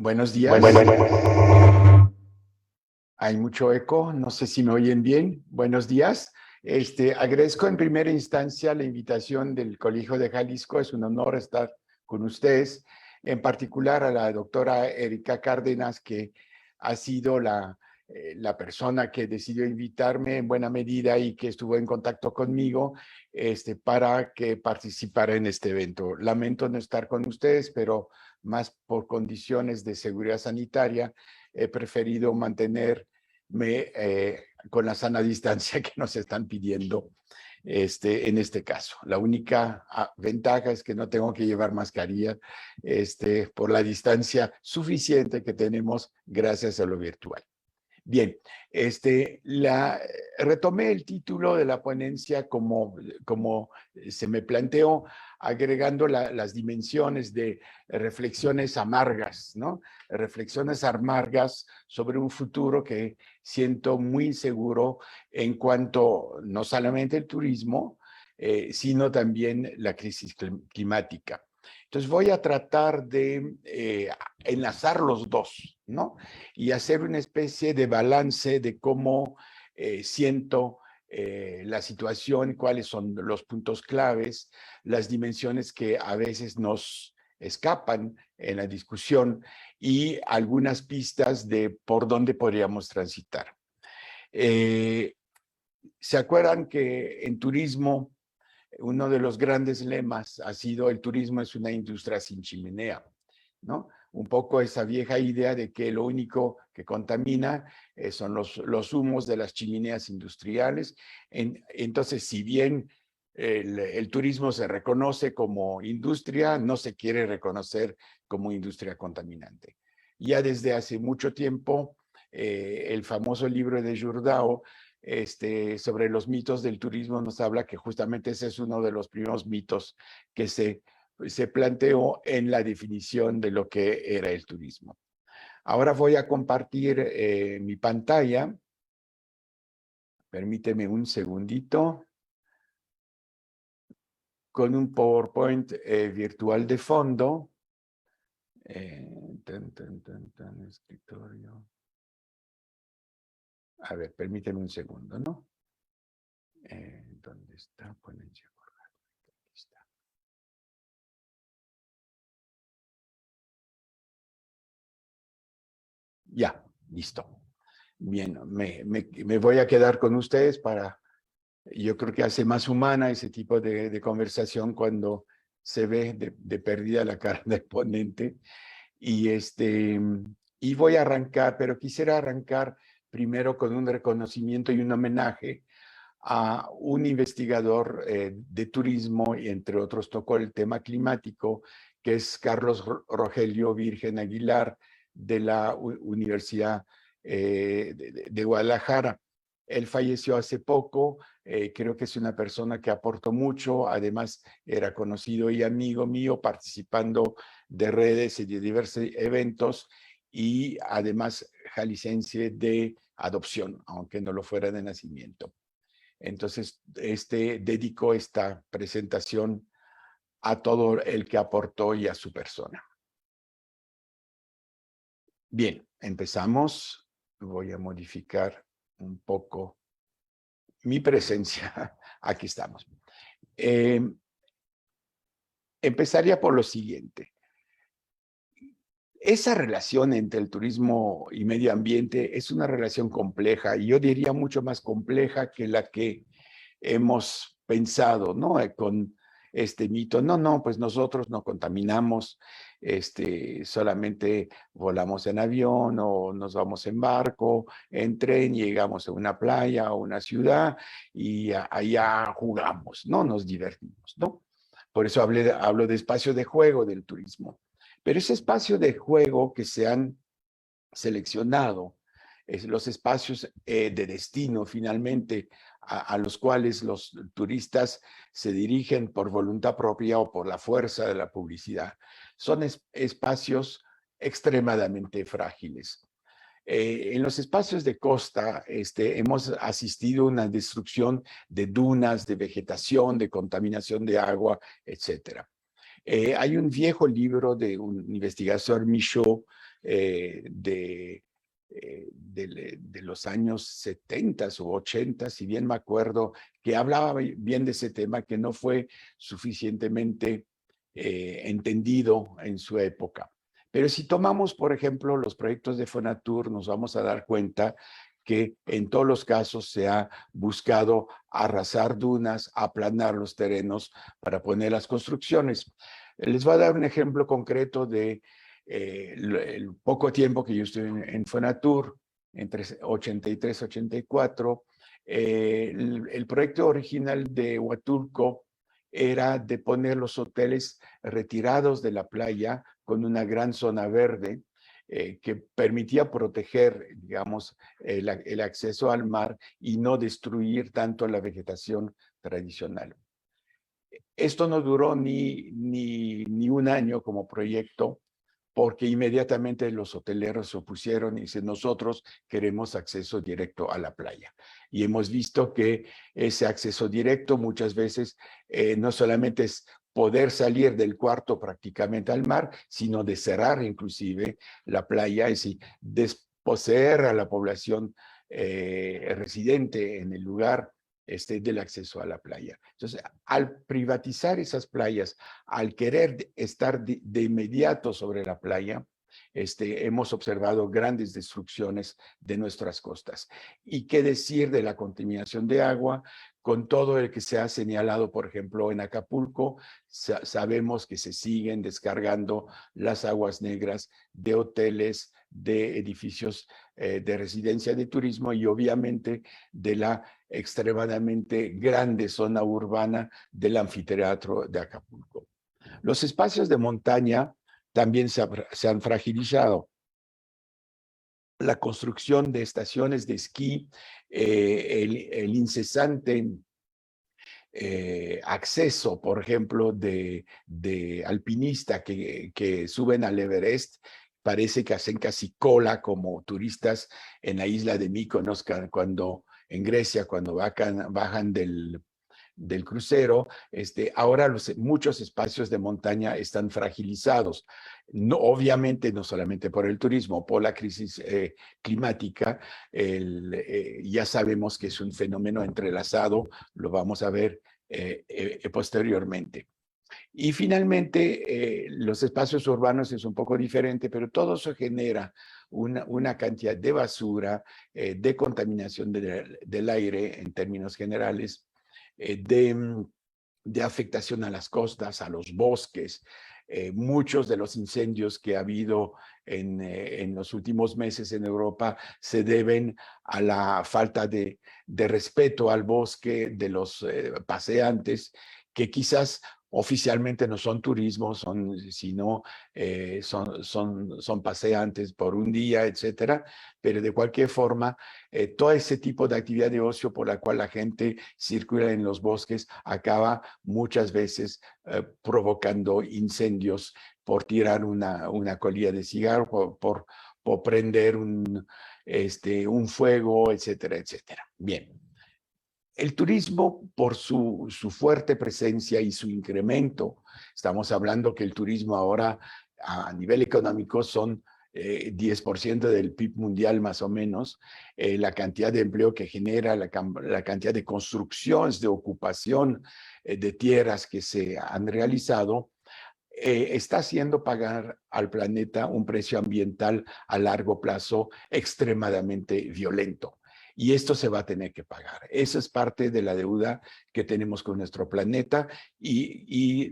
Buenos días. Hay mucho eco, no sé si me oyen bien. Buenos días. Agradezco en primera instancia la invitación del Colegio de Jalisco. Es un honor estar con ustedes, en particular a la doctora Erika Cárdenas, que ha sido la persona que decidió invitarme en buena medida y que estuvo en contacto conmigo para que participara en este evento. Lamento no estar con ustedes, pero más por condiciones de seguridad sanitaria, he preferido mantenerme con la sana distancia que nos están pidiendo en este caso. La única ventaja es que no tengo que llevar mascarilla por la distancia suficiente que tenemos gracias a lo virtual. Bien, retomé el título de la ponencia como se me planteó, agregando las dimensiones de reflexiones amargas, ¿no? Reflexiones amargas sobre un futuro que siento muy inseguro en cuanto no solamente el turismo, sino también la crisis climática. Entonces voy a tratar de enlazar los dos, ¿no? Y hacer una especie de balance de cómo siento la situación, cuáles son los puntos claves, las dimensiones que a veces nos escapan en la discusión y algunas pistas de por dónde podríamos transitar. ¿Se acuerdan que en turismo uno de los grandes lemas ha sido el turismo es una industria sin chimenea, ¿no? Un poco esa vieja idea de que lo único que contamina son los humos de las chimeneas industriales. Entonces, si bien el turismo se reconoce como industria, no se quiere reconocer como industria contaminante. Ya desde hace mucho tiempo, el famoso libro de Jourdao sobre los mitos del turismo nos habla que justamente ese es uno de los primeros mitos que se planteó en la definición de lo que era el turismo. Ahora voy a compartir mi pantalla. Permíteme un segundito. Con un PowerPoint virtual de fondo. Escritorio. A ver, permíteme un segundo, ¿no? ¿Dónde está? Ponencia. Aquí está. Ya, listo. Bien, me voy a quedar con ustedes para, yo creo que hace más humana ese tipo de conversación cuando se ve de perdida la cara del ponente. Y voy a arrancar, pero quisiera arrancar primero con un reconocimiento y un homenaje a un investigador de turismo, y entre otros tocó el tema climático, que es Carlos Rogelio Virgen Aguilar, de la Universidad de Guadalajara. Él falleció hace poco, creo que es una persona que aportó mucho, además era conocido y amigo mío, participando de redes y de diversos eventos, y además jalisciense de adopción, aunque no lo fuera de nacimiento. Entonces, dedico esta presentación a todo el que aportó y a su persona. Bien, empezamos. Voy a modificar un poco mi presencia. Aquí estamos. Empezaría por lo siguiente. Esa relación entre el turismo y medio ambiente es una relación compleja, y yo diría mucho más compleja que la que hemos pensado, ¿no? Con este mito, no, pues nosotros no contaminamos, solamente volamos en avión o nos vamos en barco, en tren, llegamos a una playa o una ciudad y allá jugamos, ¿no? Nos divertimos, ¿no? Por eso hablo de espacio de juego del turismo. Pero ese espacio de juego que se han seleccionado, los espacios de destino finalmente a los cuales los turistas se dirigen por voluntad propia o por la fuerza de la publicidad, son espacios extremadamente frágiles. En los espacios de costa hemos asistido a una destrucción de dunas, de vegetación, de contaminación de agua, etc. Hay un viejo libro de un investigador, Michaud, de los años 70 u 80, si bien me acuerdo, que hablaba bien de ese tema, que no fue suficientemente entendido en su época. Pero si tomamos, por ejemplo, los proyectos de Fonatur, nos vamos a dar cuenta que en todos los casos se ha buscado arrasar dunas, aplanar los terrenos para poner las construcciones. Les voy a dar un ejemplo concreto de el poco tiempo que yo estuve en Fonatur, entre 83 y 84. El proyecto original de Huatulco era de poner los hoteles retirados de la playa con una gran zona verde que permitía proteger, digamos, el acceso al mar y no destruir tanto la vegetación tradicional. Esto no duró ni un año como proyecto, porque inmediatamente los hoteleros se opusieron y dicen, nosotros queremos acceso directo a la playa. Y hemos visto que ese acceso directo muchas veces no solamente es poder salir del cuarto prácticamente al mar, sino de cerrar inclusive la playa, es decir, desposeer a la población residente en el lugar del acceso a la playa. Entonces, al privatizar esas playas, al querer estar de inmediato sobre la playa, hemos observado grandes destrucciones de nuestras costas. ¿Y qué decir de la contaminación de agua? Con todo el que se ha señalado, por ejemplo, en Acapulco, sabemos que se siguen descargando las aguas negras de hoteles, de edificios de residencia de turismo y obviamente de la extremadamente grande zona urbana del anfiteatro de Acapulco. Los espacios de montaña también se han fragilizado. La construcción de estaciones de esquí, el incesante acceso, por ejemplo, de alpinistas que suben al Everest, parece que hacen casi cola como turistas en la isla de Mykonos, cuando en Grecia, cuando bajan del crucero, ahora muchos espacios de montaña están fragilizados. No, obviamente no solamente por el turismo, por la crisis climática, ya sabemos que es un fenómeno entrelazado, lo vamos a ver posteriormente. Y finalmente, los espacios urbanos es un poco diferente, pero todo eso genera una cantidad de basura, de contaminación del aire en términos generales, de afectación a las costas, a los bosques. Muchos de los incendios que ha habido en los últimos meses en Europa se deben a la falta de respeto al bosque de los paseantes, que quizás oficialmente no son turismo, sino son paseantes por un día, etcétera, pero de cualquier forma, todo ese tipo de actividad de ocio por la cual la gente circula en los bosques acaba muchas veces provocando incendios por tirar una colilla de cigarro, por prender un fuego, etcétera, etcétera. Bien. El turismo, por su fuerte presencia y su incremento, estamos hablando que el turismo ahora a nivel económico son 10% del PIB mundial más o menos, la cantidad de empleo que genera, la cantidad de construcciones, de ocupación de tierras que se han realizado, está haciendo pagar al planeta un precio ambiental a largo plazo extremadamente violento. Y esto se va a tener que pagar. Eso es parte de la deuda que tenemos con nuestro planeta y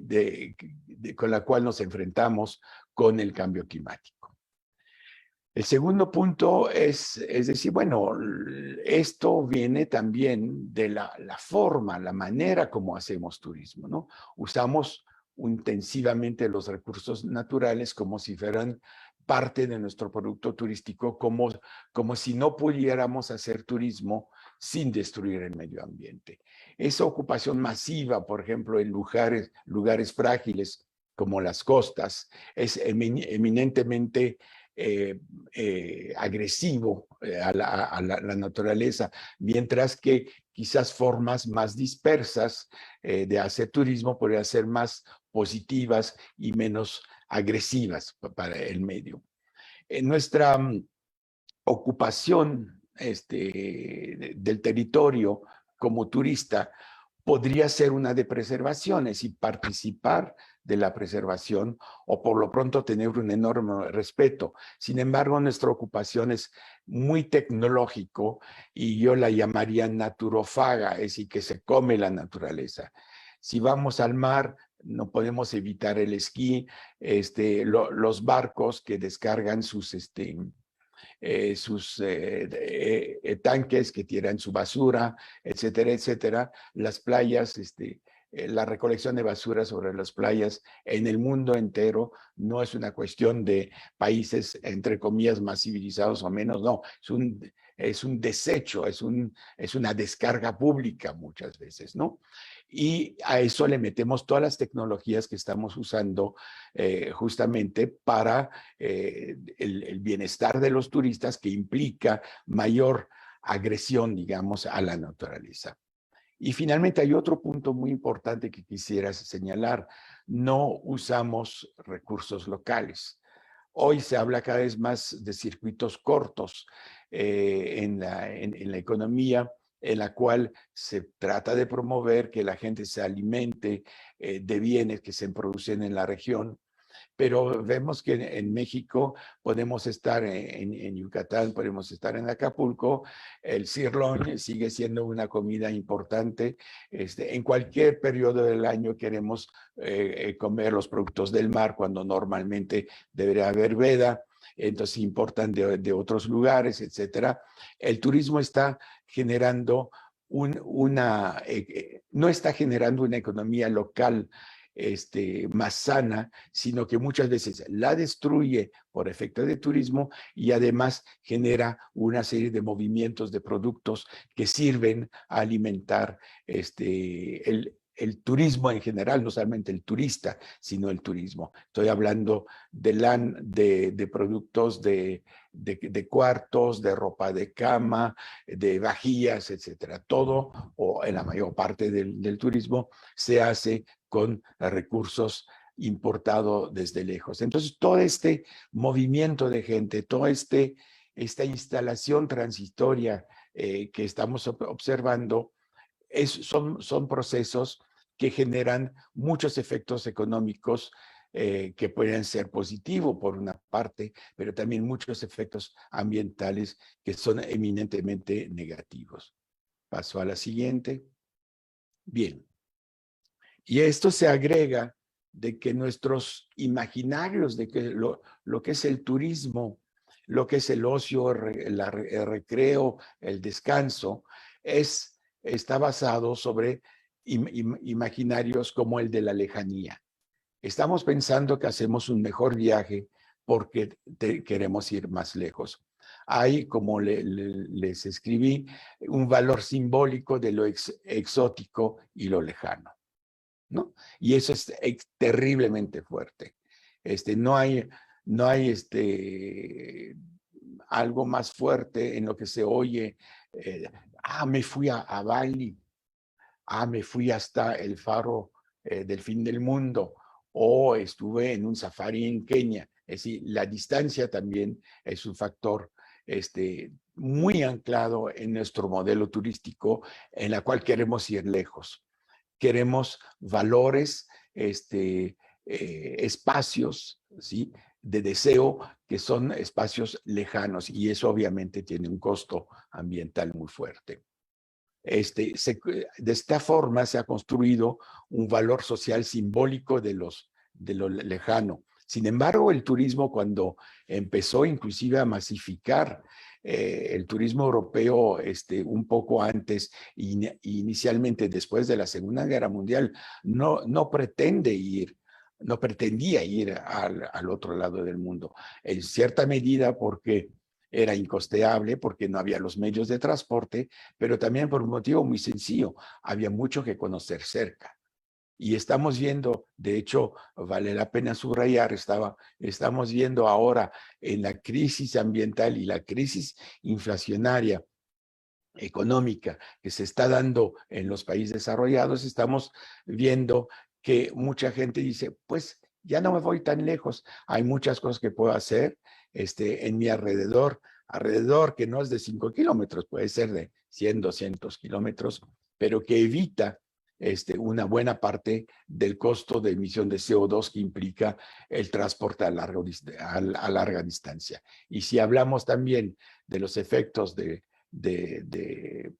con la cual nos enfrentamos con el cambio climático. El segundo punto es decir, bueno, esto viene también de la forma, la manera como hacemos turismo, ¿no? Usamos intensivamente los recursos naturales como si fueran parte de nuestro producto turístico, como si no pudiéramos hacer turismo sin destruir el medio ambiente. Esa ocupación masiva, por ejemplo, en lugares frágiles como las costas, es eminentemente agresivo a la naturaleza, mientras que quizás formas más dispersas de hacer turismo podrían ser más positivas y menos agresivas para el medio. Nuestra ocupación del territorio como turista podría ser una de preservación, es decir, participar de la preservación o por lo pronto tener un enorme respeto. Sin embargo, nuestra ocupación es muy tecnológico y yo la llamaría naturófaga, es decir, que se come la naturaleza. Si vamos al mar, no podemos evitar el esquí, los barcos que descargan sus tanques que tiran su basura, etcétera, etcétera. Las playas, la recolección de basura sobre las playas en el mundo entero no es una cuestión de países, entre comillas, más civilizados o menos, no, es un desecho, es una descarga pública muchas veces, ¿no? Y a eso le metemos todas las tecnologías que estamos usando justamente para el bienestar de los turistas, que implica mayor agresión, digamos, a la naturaleza. Y finalmente hay otro punto muy importante que quisiera señalar. No usamos recursos locales. Hoy se habla cada vez más de circuitos cortos en la economía, en la cual se trata de promover que la gente se alimente de bienes que se producen en la región. Pero vemos que en México podemos estar en Yucatán, podemos estar en Acapulco, el sirloin sigue siendo una comida importante. En cualquier periodo del año queremos comer los productos del mar cuando normalmente debería haber veda, entonces importan de otros lugares, etcétera. El turismo está generando no está generando una economía local más sana, sino que muchas veces la destruye por efecto de turismo y además genera una serie de movimientos de productos que sirven a alimentar el turismo en general, no solamente el turista, sino el turismo. Estoy hablando de productos de cuartos, de ropa de cama, de vajillas, etcétera. Todo, o en la mayor parte del turismo, se hace con recursos importados desde lejos. Entonces, todo este movimiento de gente, toda esta instalación transitoria que estamos observando, son procesos que generan muchos efectos económicos que pueden ser positivos por una parte, pero también muchos efectos ambientales que son eminentemente negativos. Paso a la siguiente. Bien. Y esto se agrega de que nuestros imaginarios de que lo que es el turismo, lo que es el ocio, el recreo, el descanso, está basado sobre imaginarios como el de la lejanía. Estamos pensando que hacemos un mejor viaje porque queremos ir más lejos. Hay, como les escribí, un valor simbólico de lo exótico y lo lejano, ¿no? Y eso es terriblemente fuerte. No hay algo más fuerte en lo que se oye. Me fui a Bali. Me fui hasta el faro del fin del mundo. O estuve en un safari en Kenia. Es decir, la distancia también es un factor muy anclado en nuestro modelo turístico, en la cual queremos ir lejos. Queremos valores, espacios, ¿sí?, de deseo, que son espacios lejanos, y eso obviamente tiene un costo ambiental muy fuerte. De esta forma se ha construido un valor social simbólico de lo lejano. Sin embargo, el turismo, cuando empezó inclusive a masificar, el turismo europeo un poco antes, inicialmente después de la Segunda Guerra Mundial, no pretendía ir al otro lado del mundo, en cierta medida porque era incosteable, porque no había los medios de transporte, pero también por un motivo muy sencillo: había mucho que conocer cerca. Y estamos viendo, de hecho, vale la pena subrayar, estamos viendo ahora en la crisis ambiental y la crisis inflacionaria económica que se está dando en los países desarrollados, estamos viendo que mucha gente dice, pues ya no me voy tan lejos, hay muchas cosas que puedo hacer en mi alrededor, que no es de 5 kilómetros, puede ser de 100, 200 kilómetros, pero que evita una buena parte del costo de emisión de CO2 que implica el transporte a larga distancia. Y si hablamos también de los efectos de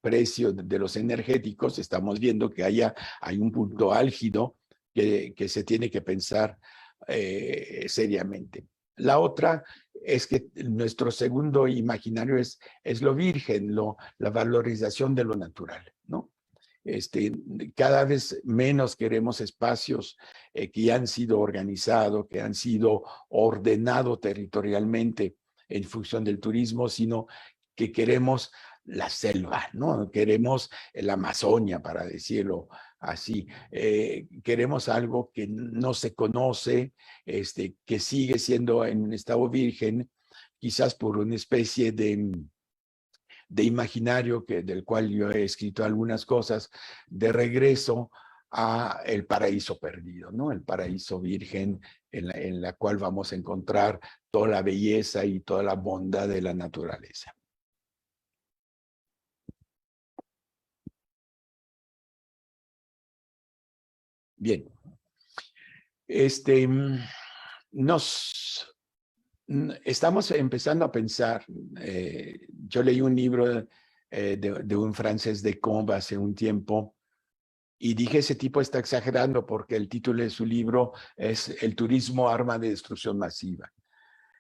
precio de los energéticos, estamos viendo que hay un punto álgido que se tiene que pensar seriamente. La otra es que nuestro segundo imaginario es lo virgen, la valorización de lo natural, ¿no? Cada vez menos queremos espacios que ya han sido organizados, que han sido ordenados territorialmente en función del turismo, sino que queremos la selva, ¿no? Queremos la Amazonia, para decirlo así. Queremos algo que no se conoce, que sigue siendo en un estado virgen, quizás por una especie de imaginario del cual yo he escrito algunas cosas, de regreso a el paraíso perdido, ¿no? El paraíso virgen en la cual vamos a encontrar toda la belleza y toda la bondad de la naturaleza. Bien, estamos empezando a pensar, yo leí un libro de un francés de Combe hace un tiempo y dije, ese tipo está exagerando porque el título de su libro es El turismo, arma de destrucción masiva.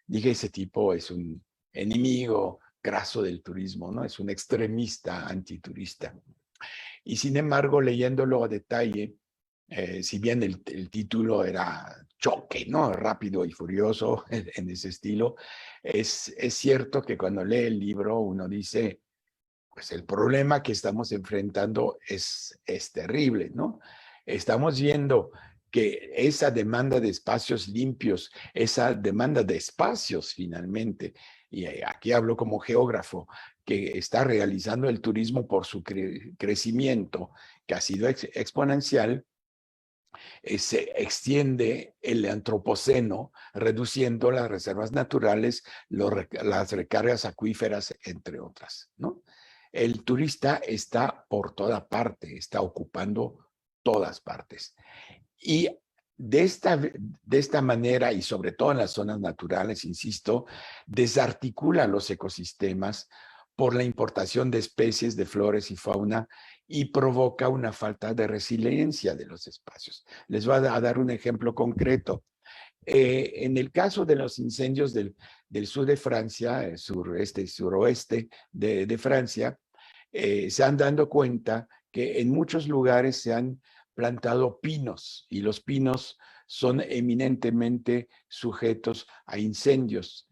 Dije, ese tipo es un enemigo graso del turismo, ¿no? Es un extremista antiturista. Y sin embargo, leyéndolo a detalle, si bien el título era choque, ¿no? Rápido y furioso en ese estilo, es cierto que cuando lee el libro uno dice, pues el problema que estamos enfrentando es terrible, ¿no? Estamos viendo que esa demanda de espacios limpios, esa demanda de espacios finalmente, y aquí hablo como geógrafo, que está realizando el turismo por su crecimiento, que ha sido exponencial, se extiende el antropoceno, reduciendo las reservas naturales, las recargas acuíferas, entre otras, ¿no? El turista está por toda parte, está ocupando todas partes. Y de esta manera, y sobre todo en las zonas naturales, insisto, desarticula los ecosistemas por la importación de especies de flores y fauna y provoca una falta de resiliencia de los espacios. Les voy a dar un ejemplo concreto. En el caso de los incendios del sur de Francia, sureste y suroeste de Francia, se han dado cuenta que en muchos lugares se han plantado pinos y los pinos son eminentemente sujetos a incendios.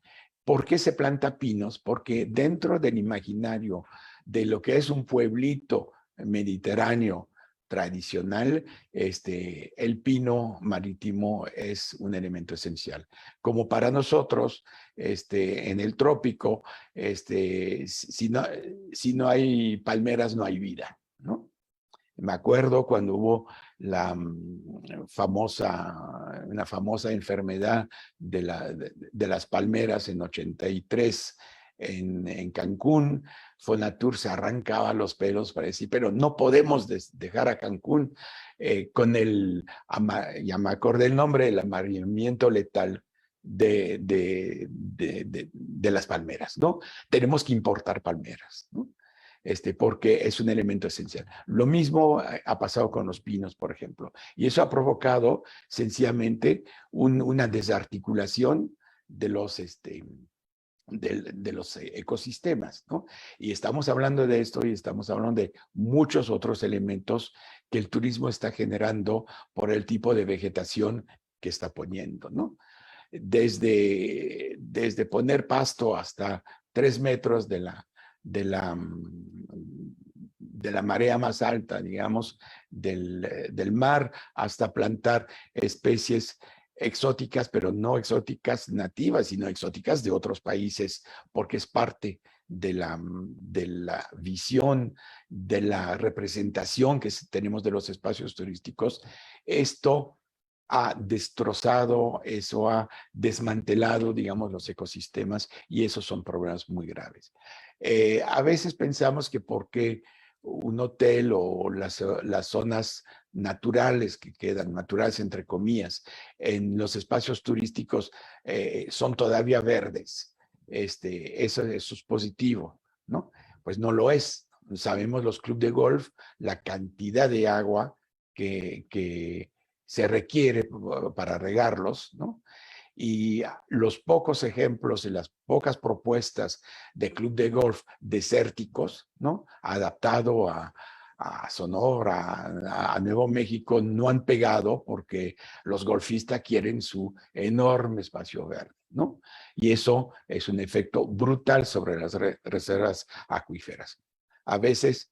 ¿Por qué se planta pinos? Porque dentro del imaginario de lo que es un pueblito mediterráneo tradicional, el pino marítimo es un elemento esencial. Como para nosotros, en el trópico, si no hay palmeras, no hay vida, ¿no? Me acuerdo cuando hubo una famosa enfermedad de las palmeras en 83 en Cancún. Fonatur se arrancaba los pelos para decir, pero no podemos dejar a Cancún con ya me acordé el nombre, el amarillamiento letal de las palmeras, ¿no? Tenemos que importar palmeras, ¿no? Porque es un elemento esencial. Lo mismo ha pasado con los pinos, por ejemplo, y eso ha provocado sencillamente una desarticulación de los, de los ecosistemas, ¿no? Y estamos hablando de esto y estamos hablando de muchos otros elementos que el turismo está generando por el tipo de vegetación que está poniendo, ¿no? Desde poner pasto hasta 3 metros de la, de la marea más alta, digamos, del mar, hasta plantar especies exóticas, pero no exóticas nativas, sino exóticas de otros países, porque es parte de la visión, de la representación que tenemos de los espacios turísticos. Esto ha destrozado, eso ha desmantelado, digamos, los ecosistemas y esos son problemas muy graves. A veces pensamos que porque un hotel o las zonas naturales que quedan, naturales entre comillas, en los espacios turísticos son todavía verdes. Eso es positivo, ¿no? Pues no lo es. Sabemos los clubes de golf, la cantidad de agua que se requiere para regarlos, ¿no? Y los pocos ejemplos y las pocas propuestas de club de golf desérticos, ¿no? Adaptado a Sonora, a Nuevo México, no han pegado porque los golfistas quieren su enorme espacio verde, ¿no? Y eso es un efecto brutal sobre las reservas acuíferas. A veces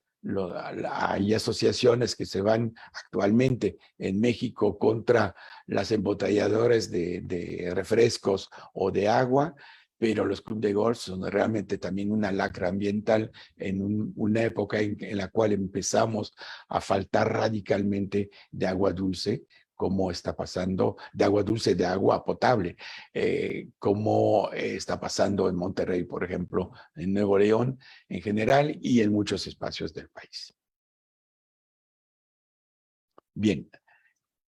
hay asociaciones que se van actualmente en México contra las embotelladoras de refrescos o de agua, pero los clubes de golf son realmente también una lacra ambiental en una época en la cual empezamos a faltar radicalmente de agua dulce, como está pasando, de agua dulce, de agua potable, como está pasando en Monterrey, por ejemplo, en Nuevo León en general y en muchos espacios del país. Bien,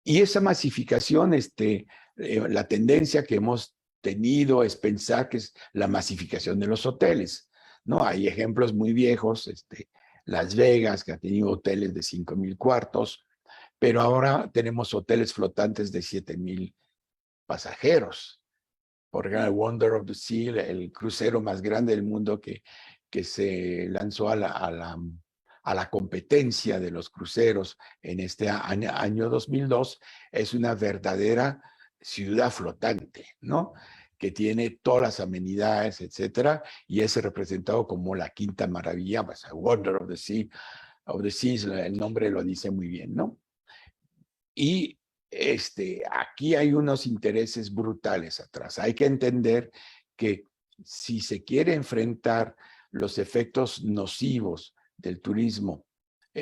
y esa masificación, la tendencia que hemos tenido es pensar que es la masificación de los hoteles, ¿no? Hay ejemplos muy viejos, Las Vegas, que ha tenido hoteles de 5,000 cuartos, pero ahora tenemos hoteles flotantes de 7,000 pasajeros. Por ejemplo, el Wonder of the Sea, el crucero más grande del mundo que se lanzó a la competencia de los cruceros en este año 2002, es una verdadera ciudad flotante, ¿no? Que tiene todas las amenidades, etcétera, y es representado como la quinta maravilla, pues, Wonder of the Seas, el nombre lo dice muy bien, ¿no? Y aquí hay unos intereses brutales atrás. Hay que entender que si se quiere enfrentar los efectos nocivos del turismo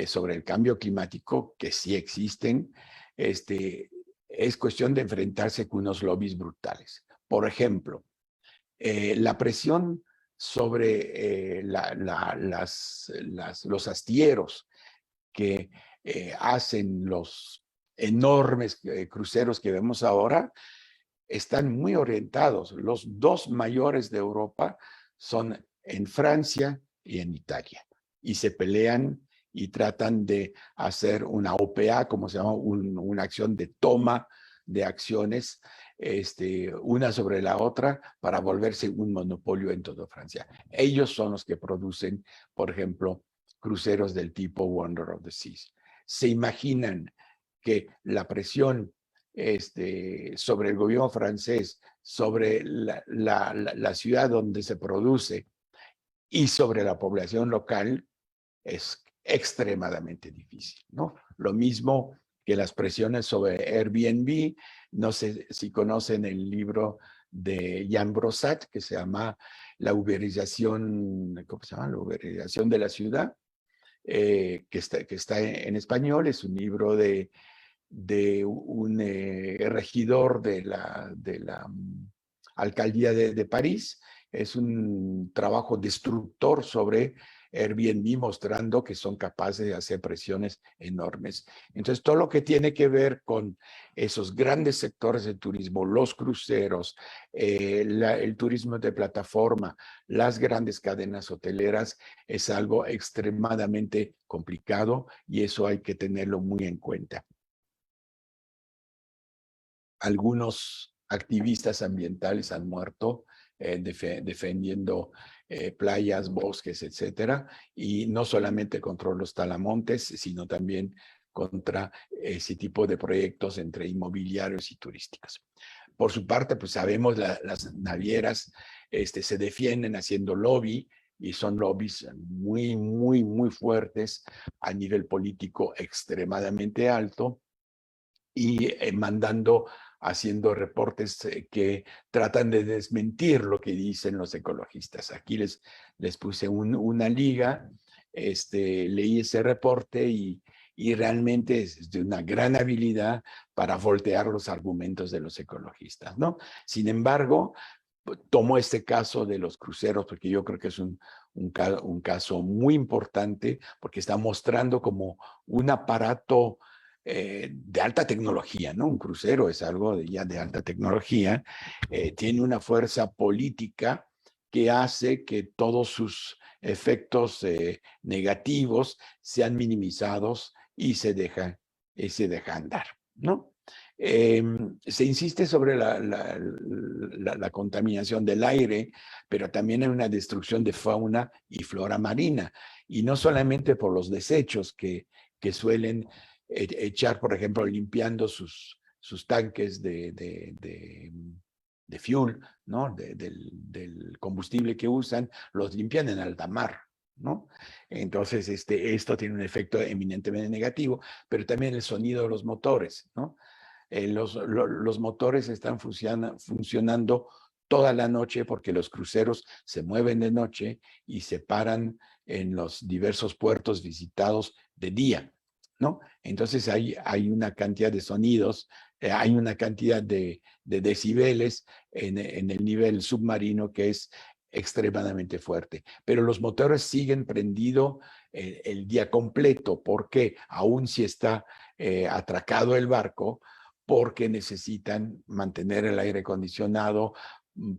sobre el cambio climático, que sí existen, es cuestión de enfrentarse con unos lobbies brutales. Por ejemplo, la presión sobre los astilleros que hacen los enormes cruceros que vemos ahora, están muy orientados. Los dos mayores de Europa son en Francia y en Italia. Y se pelean y tratan de hacer una OPA, como se llama, una acción de toma de acciones, una sobre la otra, para volverse un monopolio en toda Francia. Ellos son los que producen, por ejemplo, cruceros del tipo Wonder of the Seas. Se imaginan que la presión sobre el gobierno francés, sobre la ciudad donde se produce y sobre la población local es extremadamente difícil, ¿no? Lo mismo que las presiones sobre Airbnb. No sé si conocen el libro de Jan Brosat, que se llama La uberización, ¿cómo se llama? La uberización de la ciudad, que está en español. Es un libro de un regidor de la alcaldía de París. Es un trabajo destructor sobre Airbnb, mostrando que son capaces de hacer presiones enormes. Entonces, todo lo que tiene que ver con esos grandes sectores de turismo, los cruceros, el turismo de plataforma, las grandes cadenas hoteleras, es algo extremadamente complicado y eso hay que tenerlo muy en cuenta. Algunos activistas ambientales han muerto defendiendo playas, bosques, etcétera, y no solamente contra los talamontes, sino también contra ese tipo de proyectos entre inmobiliarios y turísticos. Por su parte, pues sabemos las navieras se defienden haciendo lobby, y son lobbies muy, muy, muy fuertes a nivel político extremadamente alto, y haciendo reportes que tratan de desmentir lo que dicen los ecologistas. Aquí les puse una liga, leí ese reporte y y realmente es de una gran habilidad para voltear los argumentos de los ecologistas, ¿no? Sin embargo, tomo este caso de los cruceros porque yo creo que es un caso muy importante porque está mostrando como un aparato de alta tecnología, ¿no? Un crucero es algo ya de alta tecnología, tiene una fuerza política que hace que todos sus efectos negativos sean minimizados y se deja andar, ¿no? Se insiste sobre la contaminación del aire, pero también hay una destrucción de fauna y flora marina, y no solamente por los desechos que suelen echar, por ejemplo, limpiando sus tanques de fuel, ¿no? Del combustible que usan, los limpian en alta mar, ¿no? Entonces, esto tiene un efecto eminentemente negativo, pero también el sonido de los motores, ¿no? Los motores están funcionando toda la noche porque los cruceros se mueven de noche y se paran en los diversos puertos visitados de día, ¿no? Entonces hay una cantidad de sonidos, hay una cantidad de decibeles en el nivel submarino que es extremadamente fuerte. Pero los motores siguen prendidos el día completo porque aún si está atracado el barco, porque necesitan mantener el aire acondicionado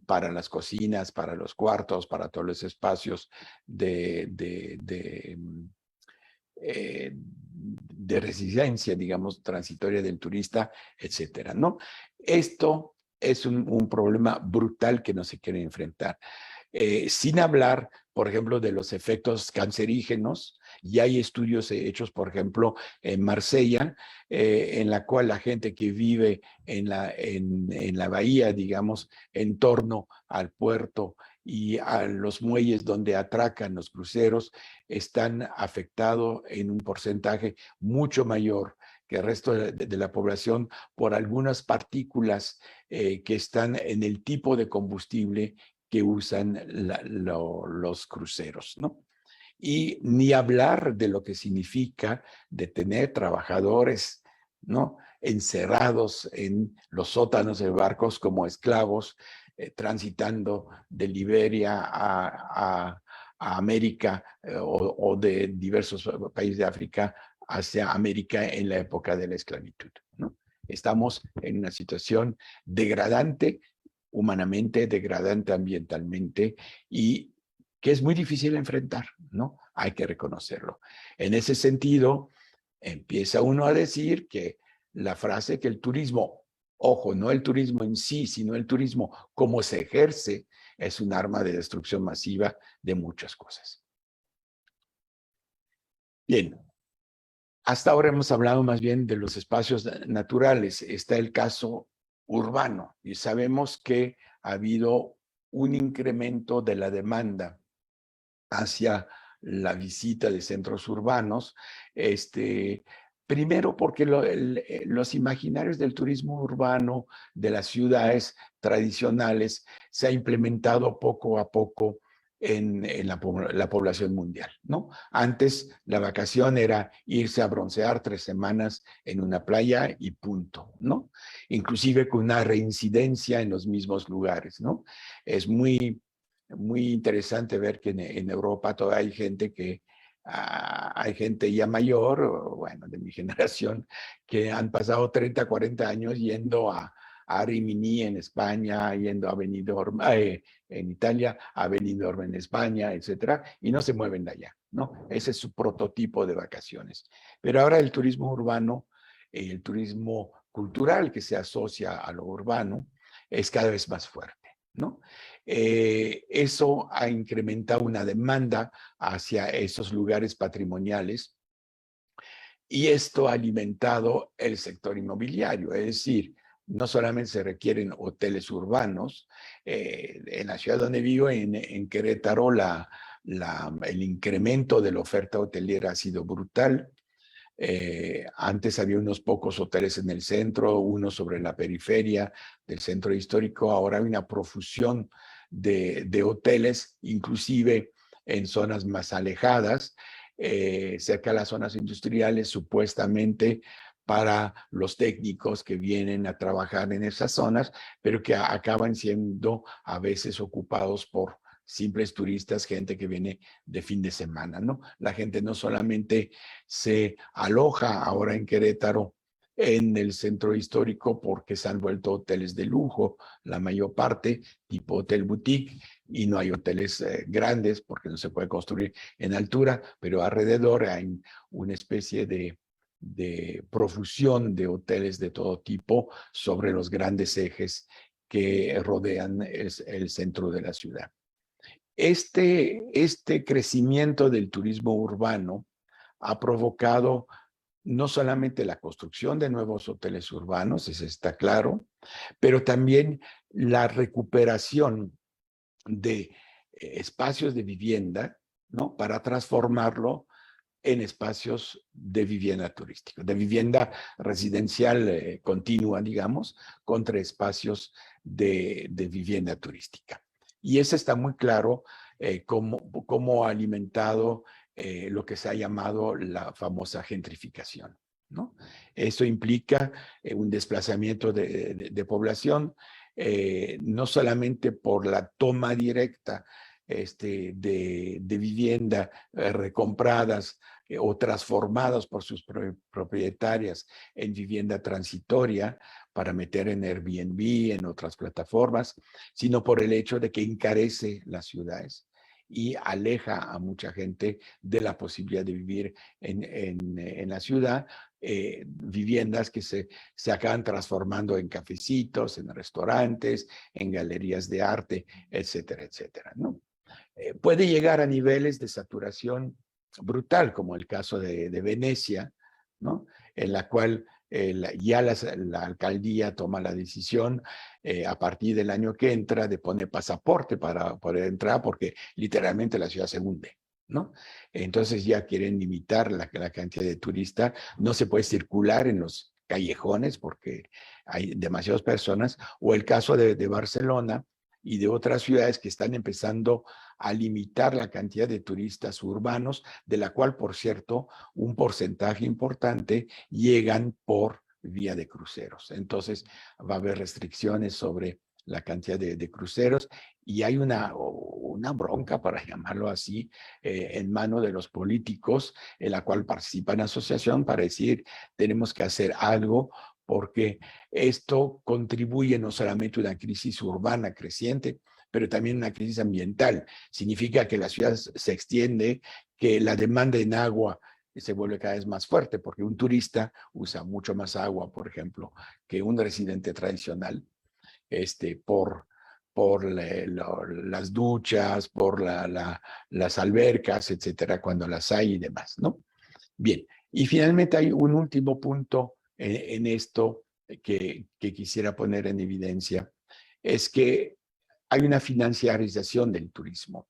para las cocinas, para los cuartos, para todos los espacios de residencia, digamos, transitoria del turista, etcétera, ¿no? Esto es un problema brutal que no se quiere enfrentar. Sin hablar, por ejemplo, de los efectos cancerígenos. Y hay estudios hechos, por ejemplo, en Marsella, en la cual la gente que vive en la bahía, digamos, en torno al puerto y a los muelles donde atracan los cruceros, están afectados en un porcentaje mucho mayor que el resto de la población por algunas partículas que están en el tipo de combustible que usan los cruceros, ¿no? Y ni hablar de lo que significa de tener trabajadores, ¿no? Encerrados en los sótanos de barcos como esclavos, transitando de Liberia a América o de diversos países de África hacia América en la época de la esclavitud, ¿no? Estamos en una situación degradante humanamente, degradante ambientalmente y que es muy difícil enfrentar, ¿no? Hay que reconocerlo. En ese sentido, empieza uno a decir que la frase que el turismo, ojo, no el turismo en sí, sino el turismo como se ejerce, es un arma de destrucción masiva de muchas cosas. Bien, hasta ahora hemos hablado más bien de los espacios naturales. Está el caso urbano y sabemos que ha habido un incremento de la demanda hacia la visita de centros urbanos, primero porque los imaginarios del turismo urbano de las ciudades tradicionales se ha implementado poco a poco en la población mundial, ¿no? Antes la vacación era irse a broncear 3 semanas en una playa y punto, ¿no? Inclusive con una reincidencia en los mismos lugares, ¿no? Es muy interesante ver que en Europa todavía hay gente hay gente ya mayor, bueno, de mi generación, que han pasado 30, 40 años yendo a Rimini en España, yendo a Benidorm en Italia, a Benidorm en España, etcétera, y no se mueven de allá, ¿no? Ese es su prototipo de vacaciones. Pero ahora el turismo urbano, el turismo cultural que se asocia a lo urbano, es cada vez más fuerte, ¿no? Eso ha incrementado una demanda hacia esos lugares patrimoniales y esto ha alimentado el sector inmobiliario, es decir, no solamente se requieren hoteles urbanos, en la ciudad donde vivo, en Querétaro, el incremento de la oferta hotelera ha sido brutal. Antes había unos pocos hoteles en el centro, uno sobre la periferia del centro histórico, ahora hay una profusión de hoteles, inclusive en zonas más alejadas, cerca de las zonas industriales, supuestamente para los técnicos que vienen a trabajar en esas zonas, pero que acaban siendo a veces ocupados por simples turistas, gente que viene de fin de semana, ¿no? La gente no solamente se aloja ahora en Querétaro, en el centro histórico, porque se han vuelto hoteles de lujo, la mayor parte, tipo hotel boutique, y no hay hoteles grandes porque no se puede construir en altura, pero alrededor hay una especie de profusión de hoteles de todo tipo sobre los grandes ejes que rodean el centro de la ciudad. Este crecimiento del turismo urbano ha provocado no solamente la construcción de nuevos hoteles urbanos, eso está claro, pero también la recuperación de espacios de vivienda, ¿no? Para transformarlo en espacios de vivienda turística, de vivienda residencial continua, digamos, contra espacios de vivienda turística. Y eso está muy claro cómo ha alimentado lo que se ha llamado la famosa gentrificación, ¿no? Eso implica un desplazamiento de población, no solamente por la toma directa de vivienda recompradas o transformadas por sus propietarias en vivienda transitoria para meter en Airbnb, en otras plataformas, sino por el hecho de que encarece las ciudades y aleja a mucha gente de la posibilidad de vivir en la ciudad, viviendas que se acaban transformando en cafecitos, en restaurantes, en galerías de arte, etcétera, etcétera, ¿no? Puede llegar a niveles de saturación brutal, como el caso de Venecia, ¿no? En la cual ya la alcaldía toma la decisión a partir del año que entra de poner pasaporte para poder entrar, porque literalmente la ciudad se hunde, ¿no? Entonces ya quieren limitar la cantidad de turistas, no se puede circular en los callejones porque hay demasiadas personas, o el caso de Barcelona y de otras ciudades que están empezando a limitar la cantidad de turistas urbanos, de la cual, por cierto, un porcentaje importante llegan por vía de cruceros. Entonces, va a haber restricciones sobre la cantidad de cruceros y hay una bronca, para llamarlo así, en mano de los políticos, en la cual participa en la asociación para decir, tenemos que hacer algo porque esto contribuye no solamente a una crisis urbana creciente, pero también una crisis ambiental. Significa que la ciudad se extiende, que la demanda en agua se vuelve cada vez más fuerte, porque un turista usa mucho más agua, por ejemplo, que un residente tradicional, por las duchas, por las albercas, etcétera, cuando las hay y demás, ¿no? Bien, y finalmente hay un último punto en esto que quisiera poner en evidencia, es que hay una financiarización del turismo.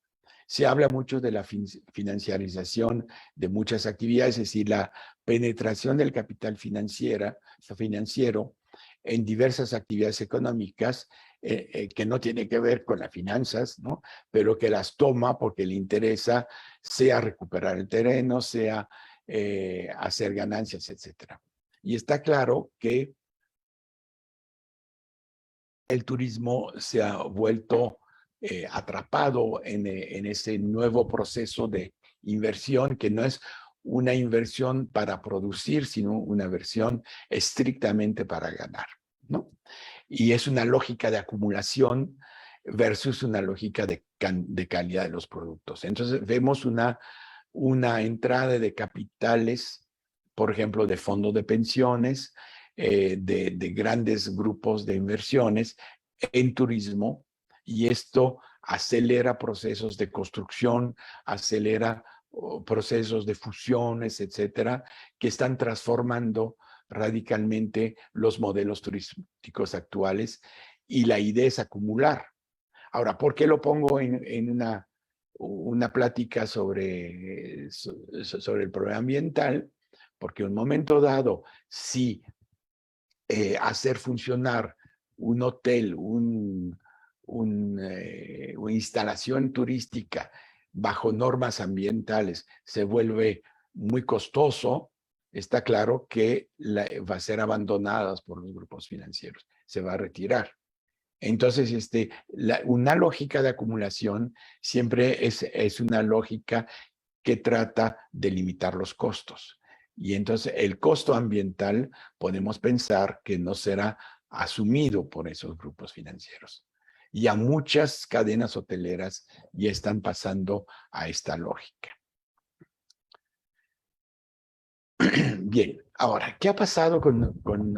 Se habla mucho de la financiarización de muchas actividades, es decir, la penetración del capital financiero en diversas actividades económicas que no tiene que ver con las finanzas, ¿no? Pero que las toma porque le interesa, sea recuperar el terreno, sea hacer ganancias, etcétera. Y está claro que el turismo se ha vuelto atrapado en ese nuevo proceso de inversión, que no es una inversión para producir, sino una inversión estrictamente para ganar, ¿no? Y es una lógica de acumulación versus una lógica de calidad de los productos. Entonces vemos una entrada de capitales, por ejemplo, de fondos de pensiones, de grandes grupos de inversiones en turismo, y esto acelera procesos de construcción, acelera procesos de fusiones, etcétera, que están transformando radicalmente los modelos turísticos actuales, y la idea es acumular. Ahora, ¿por qué lo pongo en una plática sobre el problema ambiental? Porque en un momento dado, si hacer funcionar un hotel, una instalación turística bajo normas ambientales se vuelve muy costoso, está claro que va a ser abandonadas por los grupos financieros, se va a retirar. Entonces, una lógica de acumulación siempre es una lógica que trata de limitar los costos. Y entonces el costo ambiental podemos pensar que no será asumido por esos grupos financieros. Y a muchas cadenas hoteleras ya están pasando a esta lógica. Bien, ahora, ¿qué ha pasado con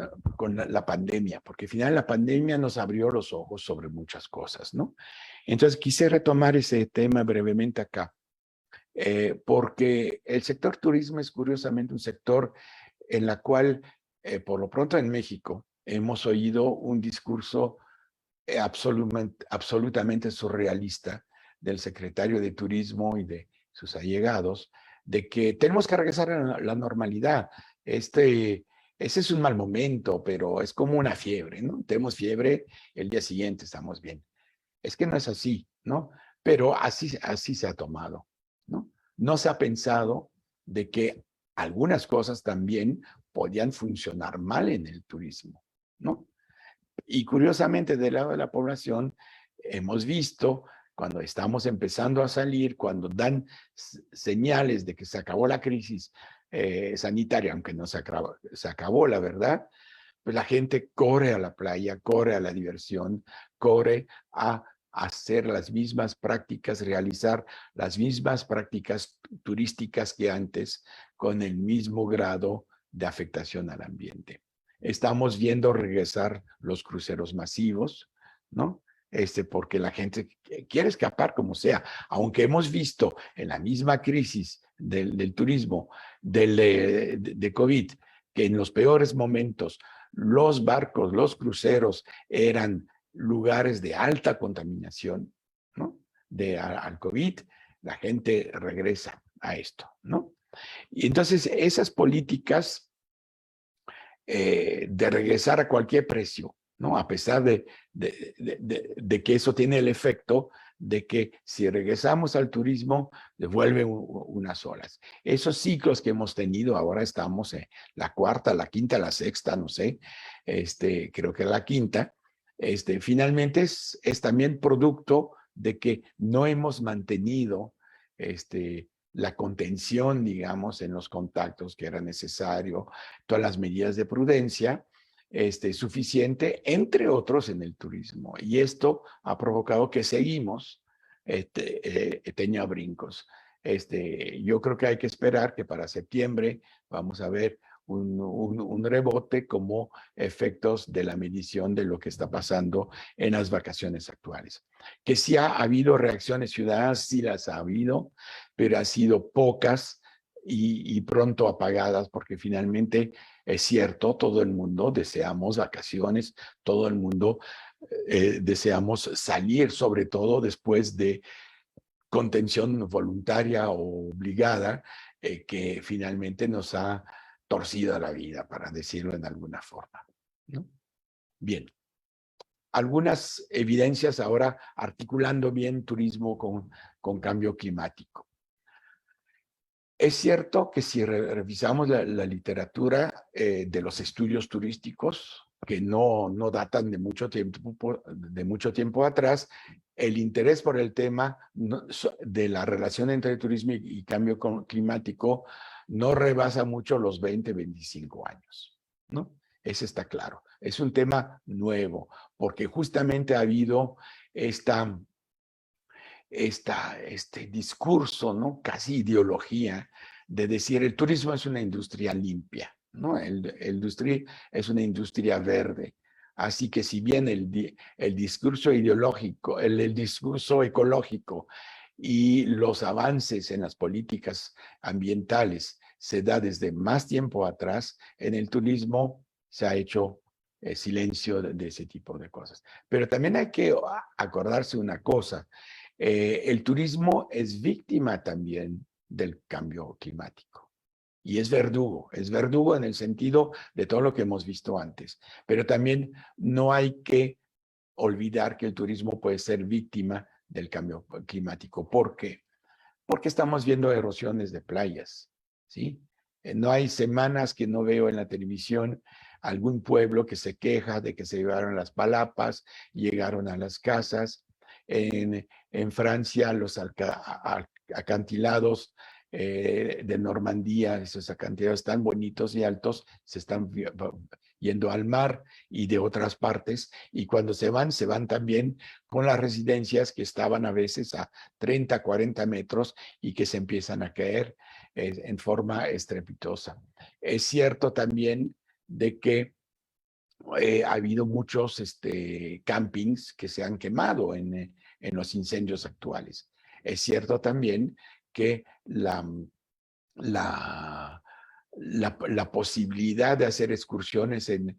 la pandemia? Porque al final la pandemia nos abrió los ojos sobre muchas cosas, ¿no? Entonces quise retomar ese tema brevemente acá, porque el sector turismo es curiosamente un sector en la cual, por lo pronto en México, hemos oído un discurso absolutamente surrealista del secretario de Turismo y de sus allegados, de que tenemos que regresar a la normalidad. Ese es un mal momento, pero es como una fiebre, ¿no? Tenemos fiebre, el día siguiente estamos bien. Es que no es así, ¿no? Pero así se ha tomado, ¿no? No se ha pensado de que algunas cosas también podían funcionar mal en el turismo, ¿no? Y curiosamente, del lado de la población, hemos visto cuando estamos empezando a salir, cuando dan señales de que se acabó la crisis sanitaria, aunque no se acabó, la verdad, pues la gente corre a la playa, corre a la diversión, corre a hacer las mismas prácticas, realizar las mismas prácticas turísticas que antes, con el mismo grado de afectación al ambiente. Estamos viendo regresar los cruceros masivos, ¿no? Porque la gente quiere escapar como sea, aunque hemos visto en la misma crisis del turismo, de COVID, que en los peores momentos los barcos, los cruceros eran lugares de alta contaminación, ¿no? Al COVID, la gente regresa a esto, ¿no? Y entonces esas políticas de regresar a cualquier precio, ¿no? A pesar de que eso tiene el efecto de que si regresamos al turismo, devuelve unas olas. Esos ciclos que hemos tenido, ahora estamos en la cuarta, la quinta, la sexta, no sé, creo que la quinta, finalmente es también producto de que no hemos mantenido la contención, digamos, en los contactos que era necesario, todas las medidas de prudencia suficiente, entre otros en el turismo. Y esto ha provocado que seguimos tenía brincos. Yo creo que hay que esperar que para septiembre vamos a ver un rebote como efectos de la medición de lo que está pasando en las vacaciones actuales. Que sí ha habido reacciones ciudadanas, sí las ha habido, pero ha sido pocas y pronto apagadas, porque finalmente es cierto, todo el mundo deseamos vacaciones, todo el mundo deseamos salir, sobre todo después de contención voluntaria o obligada, que finalmente nos ha torcido la vida, para decirlo en alguna forma, ¿no? Bien. Algunas evidencias ahora articulando bien turismo con cambio climático. Es cierto que si revisamos la literatura de los estudios turísticos, que no datan de mucho tiempo atrás, el interés por el tema de la relación entre turismo y cambio climático no rebasa mucho los 20, 25 años, ¿no? Eso está claro. Es un tema nuevo, porque justamente ha habido este discurso, ¿no? Casi ideología de decir el turismo es una industria limpia, ¿no? El industria es una industria verde. Así que si bien el discurso ideológico, el discurso ecológico y los avances en las políticas ambientales se da desde más tiempo atrás, en el turismo se ha hecho silencio de ese tipo de cosas. Pero también hay que acordarse una cosa, el turismo es víctima también del cambio climático y es verdugo en el sentido de todo lo que hemos visto antes, pero también no hay que olvidar que el turismo puede ser víctima del cambio climático. ¿Por qué? porque estamos viendo erosiones de playas, ¿sí? No hay semanas que no veo en la televisión algún pueblo que se queja de que se llevaron las palapas, llegaron a las casas. En Francia, los acantilados de Normandía, esos acantilados tan bonitos y altos, se están yendo al mar y de otras partes, y cuando se van también con las residencias que estaban a veces a 30, 40 metros y que se empiezan a caer en forma estrepitosa. Es cierto también de que ha habido muchos campings que se han quemado en los incendios actuales. Es cierto también que la, la posibilidad de hacer excursiones en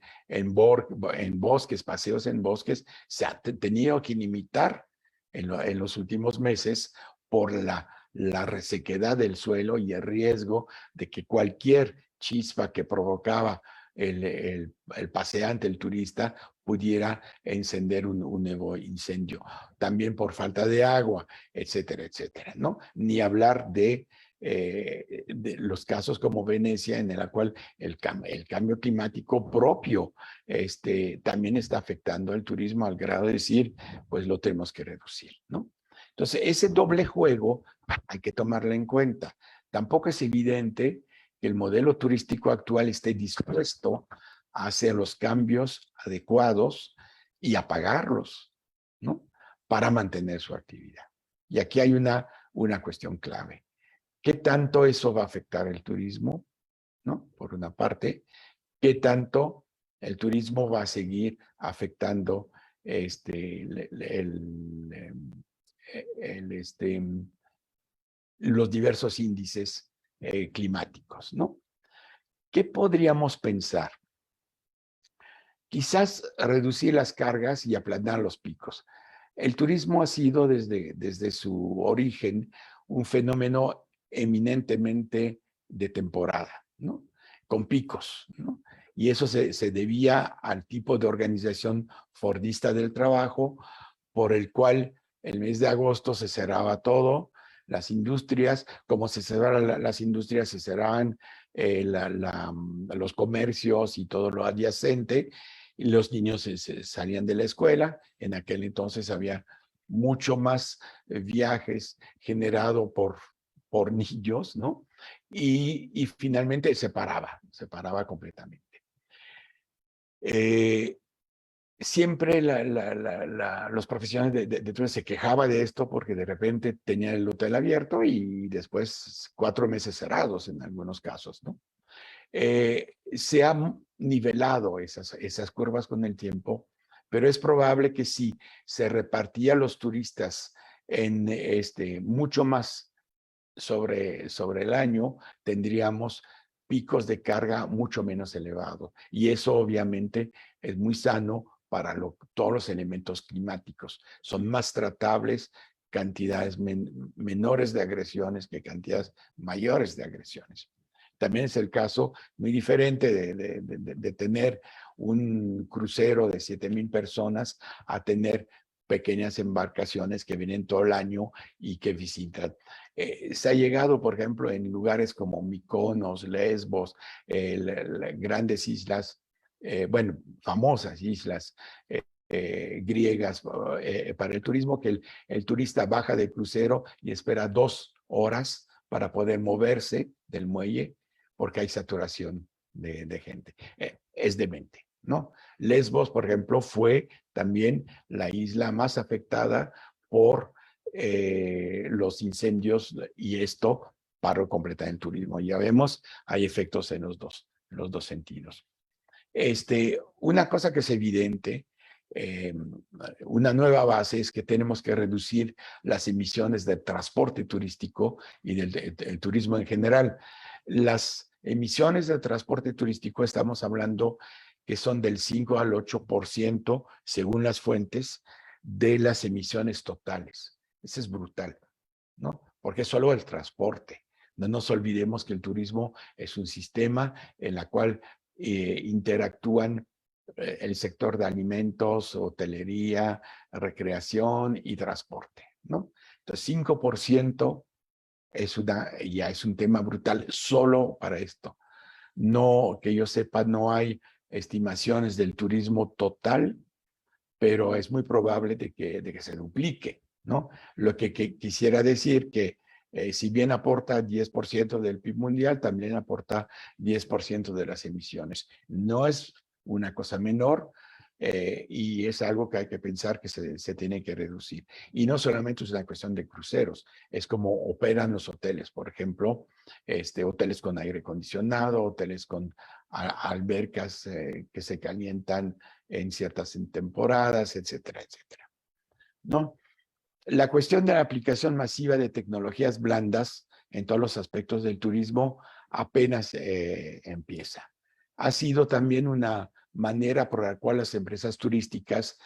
bosques, paseos en bosques, se ha tenido que limitar en los últimos meses por la resequedad del suelo y el riesgo de que cualquier chispa que provocaba el paseante, el turista, pudiera encender un nuevo incendio. También por falta de agua, etcétera, etcétera, ¿no? Ni hablar de los casos como Venecia, en la cual el cambio climático propio también está afectando al turismo al grado de decir, pues lo tenemos que reducir, ¿no? Entonces, ese doble juego hay que tomarlo en cuenta. Tampoco es evidente que el modelo turístico actual esté dispuesto a hacer los cambios adecuados y a pagarlos, ¿no? Para mantener su actividad. Y aquí hay una cuestión clave. ¿Qué tanto eso va a afectar el turismo? ¿No? Por una parte, ¿qué tanto el turismo va a seguir afectando los diversos índices climáticos, ¿no? ¿Qué podríamos pensar? Quizás reducir las cargas y aplanar los picos. El turismo ha sido desde su origen un fenómeno eminentemente de temporada, ¿no? Con picos, ¿no? Y eso se debía al tipo de organización fordista del trabajo, por el cual el mes de agosto se cerraba todo, las industrias, como se cerraban las industrias, se cerraban los comercios y todo lo adyacente, y los niños se salían de la escuela. En aquel entonces había mucho más viajes generado por niños, ¿no? Y finalmente se paraba completamente. Siempre los profesionales de turismo se quejaban de esto porque de repente tenían el hotel abierto y después 4 meses cerrados en algunos casos, ¿no? Se han nivelado esas curvas con el tiempo, pero es probable que si se repartía los turistas en mucho más sobre el año, tendríamos picos de carga mucho menos elevados. Y eso obviamente es muy sano para todos los elementos climáticos. Son más tratables cantidades menores de agresiones que cantidades mayores de agresiones. También es el caso muy diferente de tener un crucero de 7,000 personas a tener pequeñas embarcaciones que vienen todo el año y que visitan. Se ha llegado, por ejemplo, en lugares como Mykonos, Lesbos, grandes islas, bueno, famosas islas griegas para el turismo, que el turista baja del crucero y espera 2 horas para poder moverse del muelle porque hay saturación de gente. Es demente, ¿no? Lesbos, por ejemplo, fue también la isla más afectada por los incendios y esto paró completamente el turismo. Ya vemos, hay efectos en los dos sentidos. Una cosa que es evidente, una nueva base es que tenemos que reducir las emisiones del transporte turístico y del turismo en general. Las emisiones del transporte turístico estamos hablando que son del 5 al 8% según las fuentes de las emisiones totales. Eso es brutal, ¿no? Porque es solo el transporte. No nos olvidemos que el turismo es un sistema en el cual interactúan el sector de alimentos, hotelería, recreación y transporte, ¿no? Entonces, 5% ya es un tema brutal solo para esto. No, que yo sepa, no hay estimaciones del turismo total, pero es muy probable de que se duplique, ¿no? Lo que quisiera decir que si bien aporta 10% del PIB mundial, también aporta 10% de las emisiones. No es una cosa menor, y es algo que hay que pensar que se tiene que reducir. Y no solamente es una cuestión de cruceros, es como operan los hoteles, por ejemplo, hoteles con aire acondicionado, hoteles con albercas que se calientan en ciertas temporadas, etcétera, etcétera. ¿No? La cuestión de la aplicación masiva de tecnologías blandas en todos los aspectos del turismo apenas empieza. Ha sido también una manera por la cual las empresas turísticas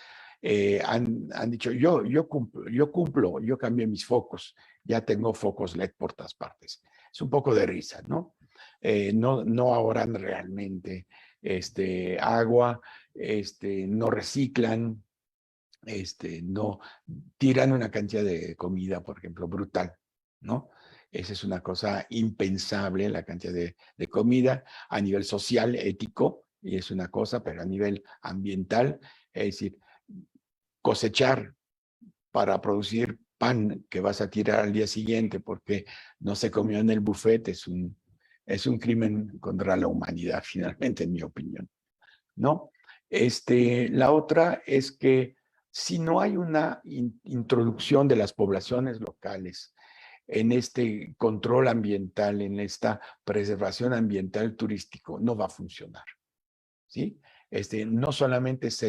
han dicho, yo cumplo, yo cambié mis focos, ya tengo focos LED por todas partes. Es un poco de risa, ¿no? No ahorran realmente agua, no reciclan, no tiran una cantidad de comida, por ejemplo, brutal, ¿no? Esa es una cosa impensable, la cantidad de comida a nivel social, ético, y es una cosa, pero a nivel ambiental, es decir, cosechar para producir pan que vas a tirar al día siguiente porque no se comió en el buffet es un crimen contra la humanidad, finalmente, en mi opinión, ¿no? La otra es que si no hay una introducción de las poblaciones locales en este control ambiental, en esta preservación ambiental turístico, no va a funcionar, ¿sí? No solamente es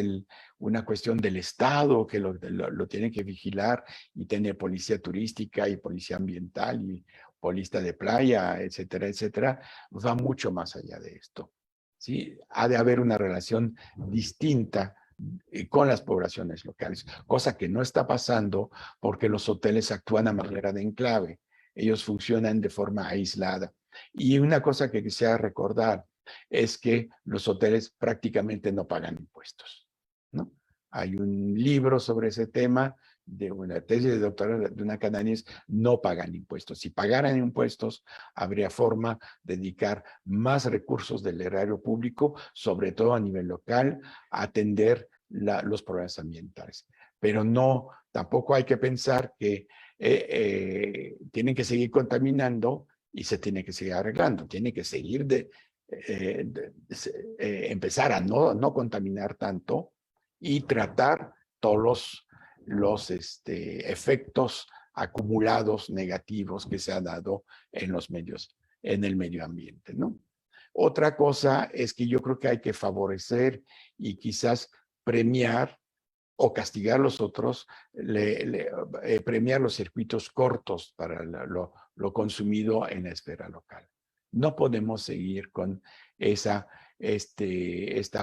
una cuestión del Estado que lo tiene que vigilar y tener policía turística y policía ambiental y policía de playa, etcétera, etcétera, va mucho más allá de esto. ¿Sí? Ha de haber una relación distinta con las poblaciones locales, cosa que no está pasando porque los hoteles actúan a manera de enclave. Ellos funcionan de forma aislada. Y una cosa que quisiera recordar es que los hoteles prácticamente no pagan impuestos, ¿no? Hay un libro sobre ese tema de una tesis de doctorado de una canadiense, no pagan impuestos. Si pagaran impuestos, habría forma de dedicar más recursos del erario público, sobre todo a nivel local, a atender los problemas ambientales. Pero no, tampoco hay que pensar que tienen que seguir contaminando y se tiene que seguir arreglando, tiene que seguir empezar a no contaminar tanto y tratar todos los efectos acumulados negativos que se han dado en los medios, en el medio ambiente, ¿no? Otra cosa es que yo creo que hay que favorecer y quizás premiar o castigar a los otros, premiar los circuitos cortos para lo consumido en la esfera local. No podemos seguir con esta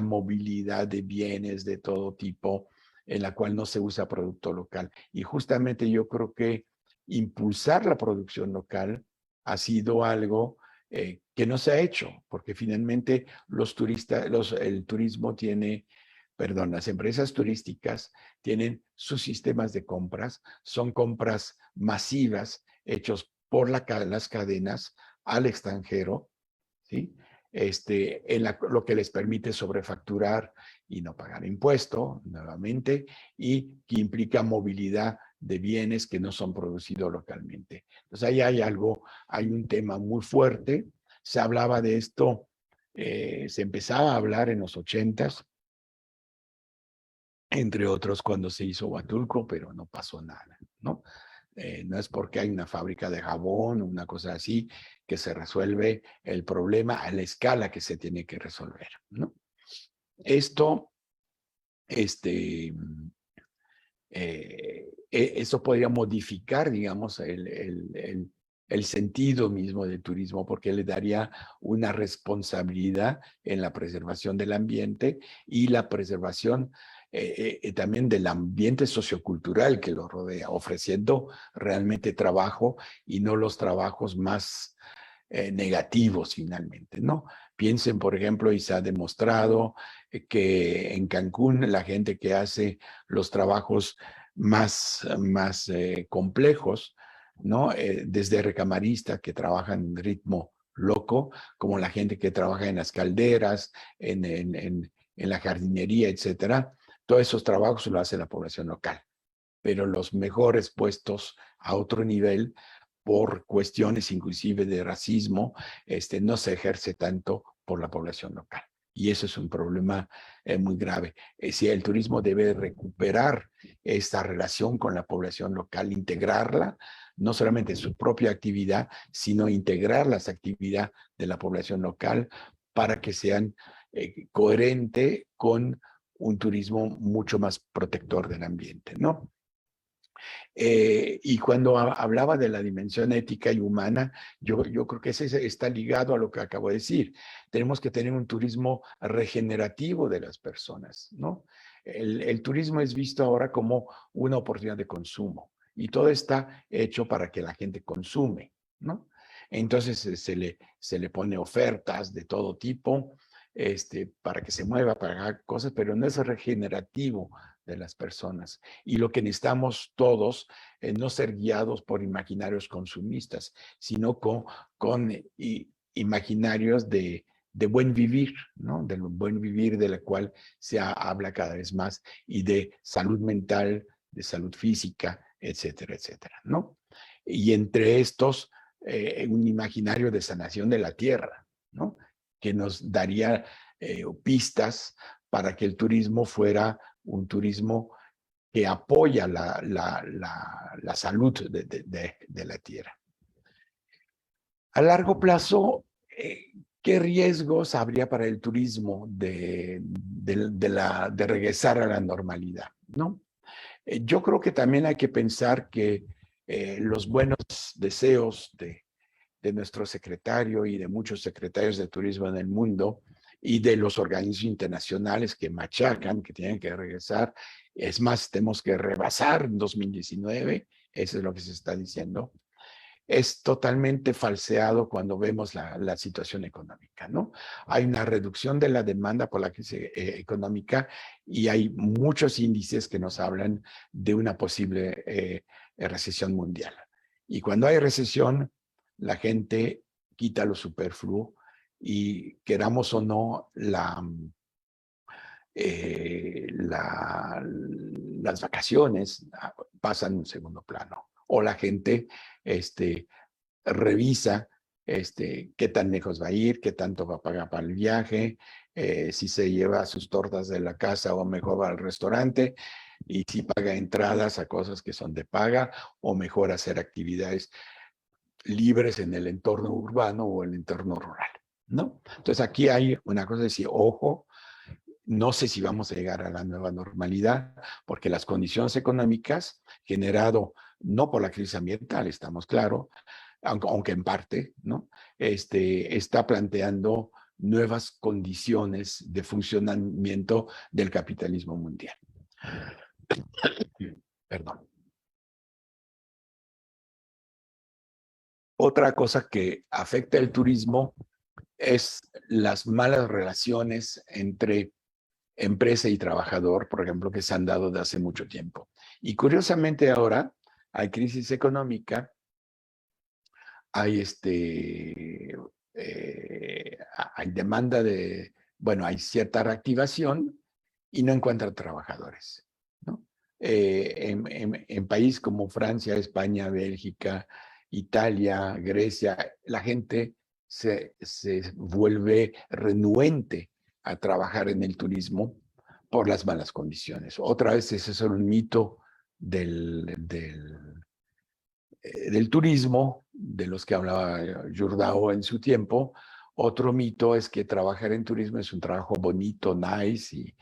movilidad de bienes de todo tipo en la cual no se usa producto local. Y justamente yo creo que impulsar la producción local ha sido algo que no se ha hecho, porque finalmente el turismo tiene, perdón, las empresas turísticas tienen sus sistemas de compras, son compras masivas hechos por las cadenas al extranjero, ¿sí? Lo que les permite sobrefacturar y no pagar impuesto, nuevamente, y que implica movilidad de bienes que no son producidos localmente. Entonces ahí hay un tema muy fuerte. Se hablaba de esto, se empezaba a hablar en los 80s, entre otros cuando se hizo Huatulco, pero no pasó nada, ¿no? No es porque hay una fábrica de jabón o una cosa así que se resuelve el problema a la escala que se tiene que resolver, ¿no? Esto, eso podría modificar, digamos, el sentido mismo del turismo, porque le daría una responsabilidad en la preservación del ambiente y la preservación también del ambiente sociocultural que lo rodea, ofreciendo realmente trabajo y no los trabajos más negativos finalmente, ¿no? Piensen, por ejemplo, y se ha demostrado que en Cancún la gente que hace los trabajos más complejos ¿no? Desde recamaristas que trabajan en ritmo loco, como la gente que trabaja en las calderas, en la jardinería, etcétera. Todos esos trabajos lo hace la población local, pero los mejores puestos a otro nivel, por cuestiones inclusive de racismo, no se ejerce tanto por la población local. Y eso es un problema muy grave. Si el turismo debe recuperar esta relación con la población local, integrarla, no solamente en su propia actividad, sino integrar las actividades de la población local para que sean coherente con un turismo mucho más protector del ambiente, ¿no? Y cuando hablaba de la dimensión ética y humana, yo creo que ese está ligado a lo que acabo de decir. Tenemos que tener un turismo regenerativo de las personas, ¿no? El turismo es visto ahora como una oportunidad de consumo y todo está hecho para que la gente consume, ¿no? Entonces se le pone ofertas de todo tipo, para que se mueva, para hacer cosas, pero no es regenerativo de las personas. Y lo que necesitamos todos es no ser guiados por imaginarios consumistas, sino con imaginarios de buen vivir, ¿no? Del buen vivir de la cual se habla cada vez más y de salud mental, de salud física, etcétera, etcétera, ¿no? Y entre estos, un imaginario de sanación de la tierra, ¿no? Que nos daría pistas para que el turismo fuera un turismo que apoya la salud de la tierra. A largo plazo, ¿qué riesgos habría para el turismo de regresar a la normalidad? ¿No? Yo creo que también hay que pensar que los buenos deseos de nuestro secretario y de muchos secretarios de turismo en el mundo y de los organismos internacionales que machacan, que tienen que regresar. Es más, tenemos que rebasar en 2019, eso es lo que se está diciendo. Es totalmente falseado cuando vemos la situación económica, ¿no? Hay una reducción de la demanda por la crisis económica y hay muchos índices que nos hablan de una posible recesión mundial. Y cuando hay recesión, la gente quita lo superfluo y queramos o no, las vacaciones pasan en un segundo plano. O la gente revisa qué tan lejos va a ir, qué tanto va a pagar para el viaje, si se lleva sus tortas de la casa o mejor va al restaurante, y si paga entradas a cosas que son de paga, o mejor hacer actividades libres en el entorno urbano o el entorno rural, ¿no? Entonces aquí hay una cosa de decir, ojo, no sé si vamos a llegar a la nueva normalidad, porque las condiciones económicas generado no por la crisis ambiental, estamos claros, aunque en parte, ¿no? Está planteando nuevas condiciones de funcionamiento del capitalismo mundial. Perdón. Otra cosa que afecta el turismo es las malas relaciones entre empresa y trabajador, por ejemplo, que se han dado de hace mucho tiempo. Y curiosamente ahora hay crisis económica, hay hay demanda de, bueno, hay cierta reactivación y no encuentran trabajadores, ¿no? En países como Francia, España, Bélgica, Italia, Grecia, la gente se vuelve renuente a trabajar en el turismo por las malas condiciones. Otra vez ese es un mito del turismo, de los que hablaba Jordao en su tiempo. Otro mito es que trabajar en turismo es un trabajo bonito, nice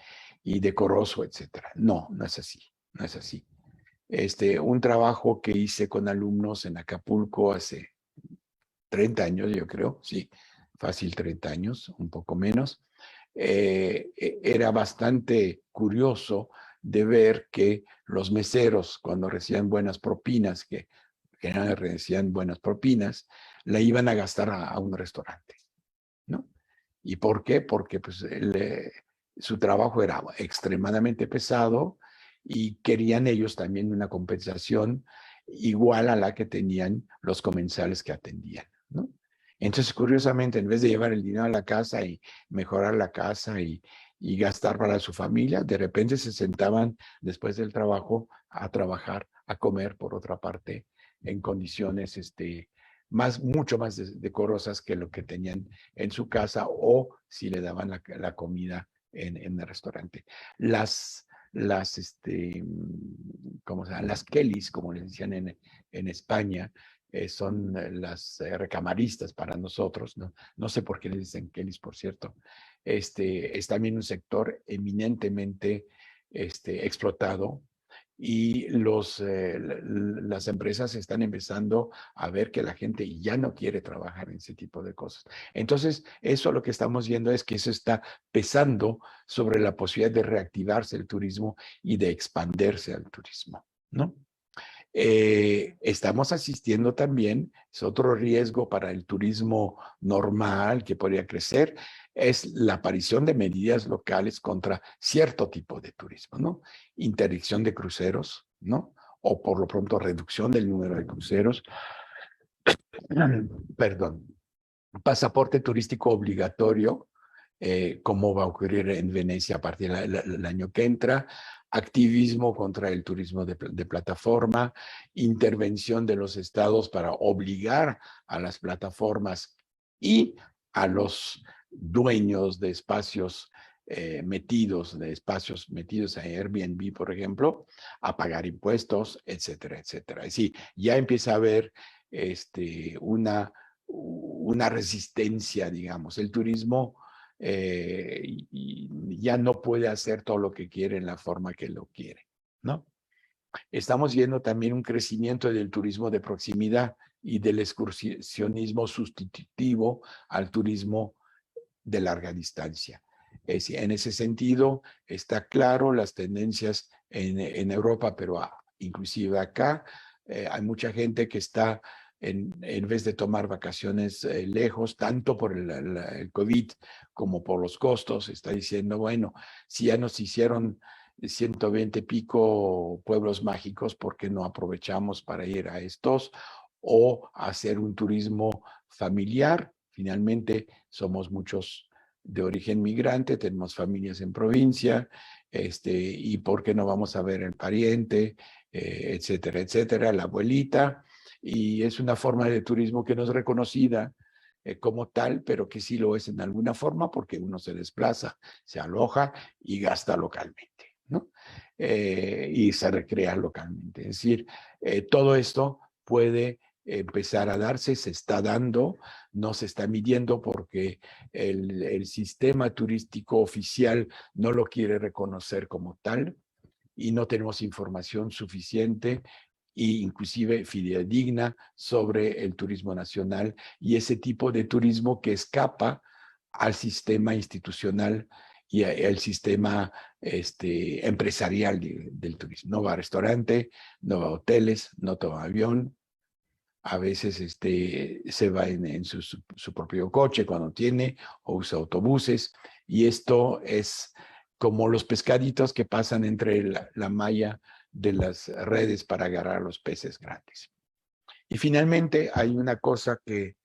y decoroso, etcétera. No, no es así, no es así. Un trabajo que hice con alumnos en Acapulco hace 30 años, yo creo, sí, fácil 30 años, un poco menos, era bastante curioso de ver que los meseros, cuando recibían buenas propinas, que generalmente recibían buenas propinas, la iban a gastar a un restaurante, ¿no? ¿Y por qué? Porque pues, su trabajo era extremadamente pesado y querían ellos también una compensación igual a la que tenían los comensales que atendían, ¿no? Entonces, curiosamente, en vez de llevar el dinero a la casa y mejorar la casa y gastar para su familia, de repente se sentaban después del trabajo a trabajar, a comer, por otra parte, en condiciones mucho más decorosas que lo que tenían en su casa, o si le daban la comida en el restaurante. ¿Cómo se llama? Las Kellys, como les decían en España, son las recamaristas para nosotros, ¿no? No sé por qué les dicen Kellys, por cierto. Es también un sector eminentemente explotado, y las empresas están empezando a ver que la gente ya no quiere trabajar en ese tipo de cosas. Entonces, eso lo que estamos viendo es que eso está pesando sobre la posibilidad de reactivarse el turismo y de expandirse al turismo, ¿no? Estamos asistiendo también, es otro riesgo para el turismo normal que podría crecer, es la aparición de medidas locales contra cierto tipo de turismo, ¿no? Interdicción de cruceros, ¿no? O por lo pronto reducción del número de cruceros. Perdón. Pasaporte turístico obligatorio, como va a ocurrir en Venecia a partir del año que entra, activismo contra el turismo de plataforma, intervención de los estados para obligar a las plataformas y a los dueños de espacios de espacios metidos a Airbnb, por ejemplo, a pagar impuestos, etcétera, etcétera. Es decir, ya empieza a haber una resistencia, digamos. El turismo ya no puede hacer todo lo que quiere en la forma que lo quiere, ¿no? Estamos viendo también un crecimiento del turismo de proximidad y del excursionismo sustitutivo al turismo de larga distancia. En ese sentido, está claro las tendencias en Europa, pero inclusive acá, hay mucha gente que está, en vez de tomar vacaciones lejos, tanto por el COVID como por los costos, está diciendo, bueno, si ya nos hicieron 120 pico pueblos mágicos, ¿por qué no aprovechamos para ir a estos o hacer un turismo familiar? Finalmente, somos muchos de origen migrante, tenemos familias en provincia, y por qué no vamos a ver el pariente, etcétera, etcétera, la abuelita, y es una forma de turismo que no es reconocida como tal, pero que sí lo es en alguna forma porque uno se desplaza, se aloja y gasta localmente, ¿no? Y se recrea localmente. Es decir, todo esto puede empezar a darse, se está dando, no se está midiendo porque el sistema turístico oficial no lo quiere reconocer como tal y no tenemos información suficiente e inclusive fidedigna sobre el turismo nacional y ese tipo de turismo que escapa al sistema institucional y al sistema empresarial del turismo. No va a restaurante, no va a hoteles, no toma avión, a veces se va en su propio coche cuando tiene, o usa autobuses, y esto es como los pescaditos que pasan entre la malla de las redes para agarrar los peces grandes. Y finalmente hay una cosa que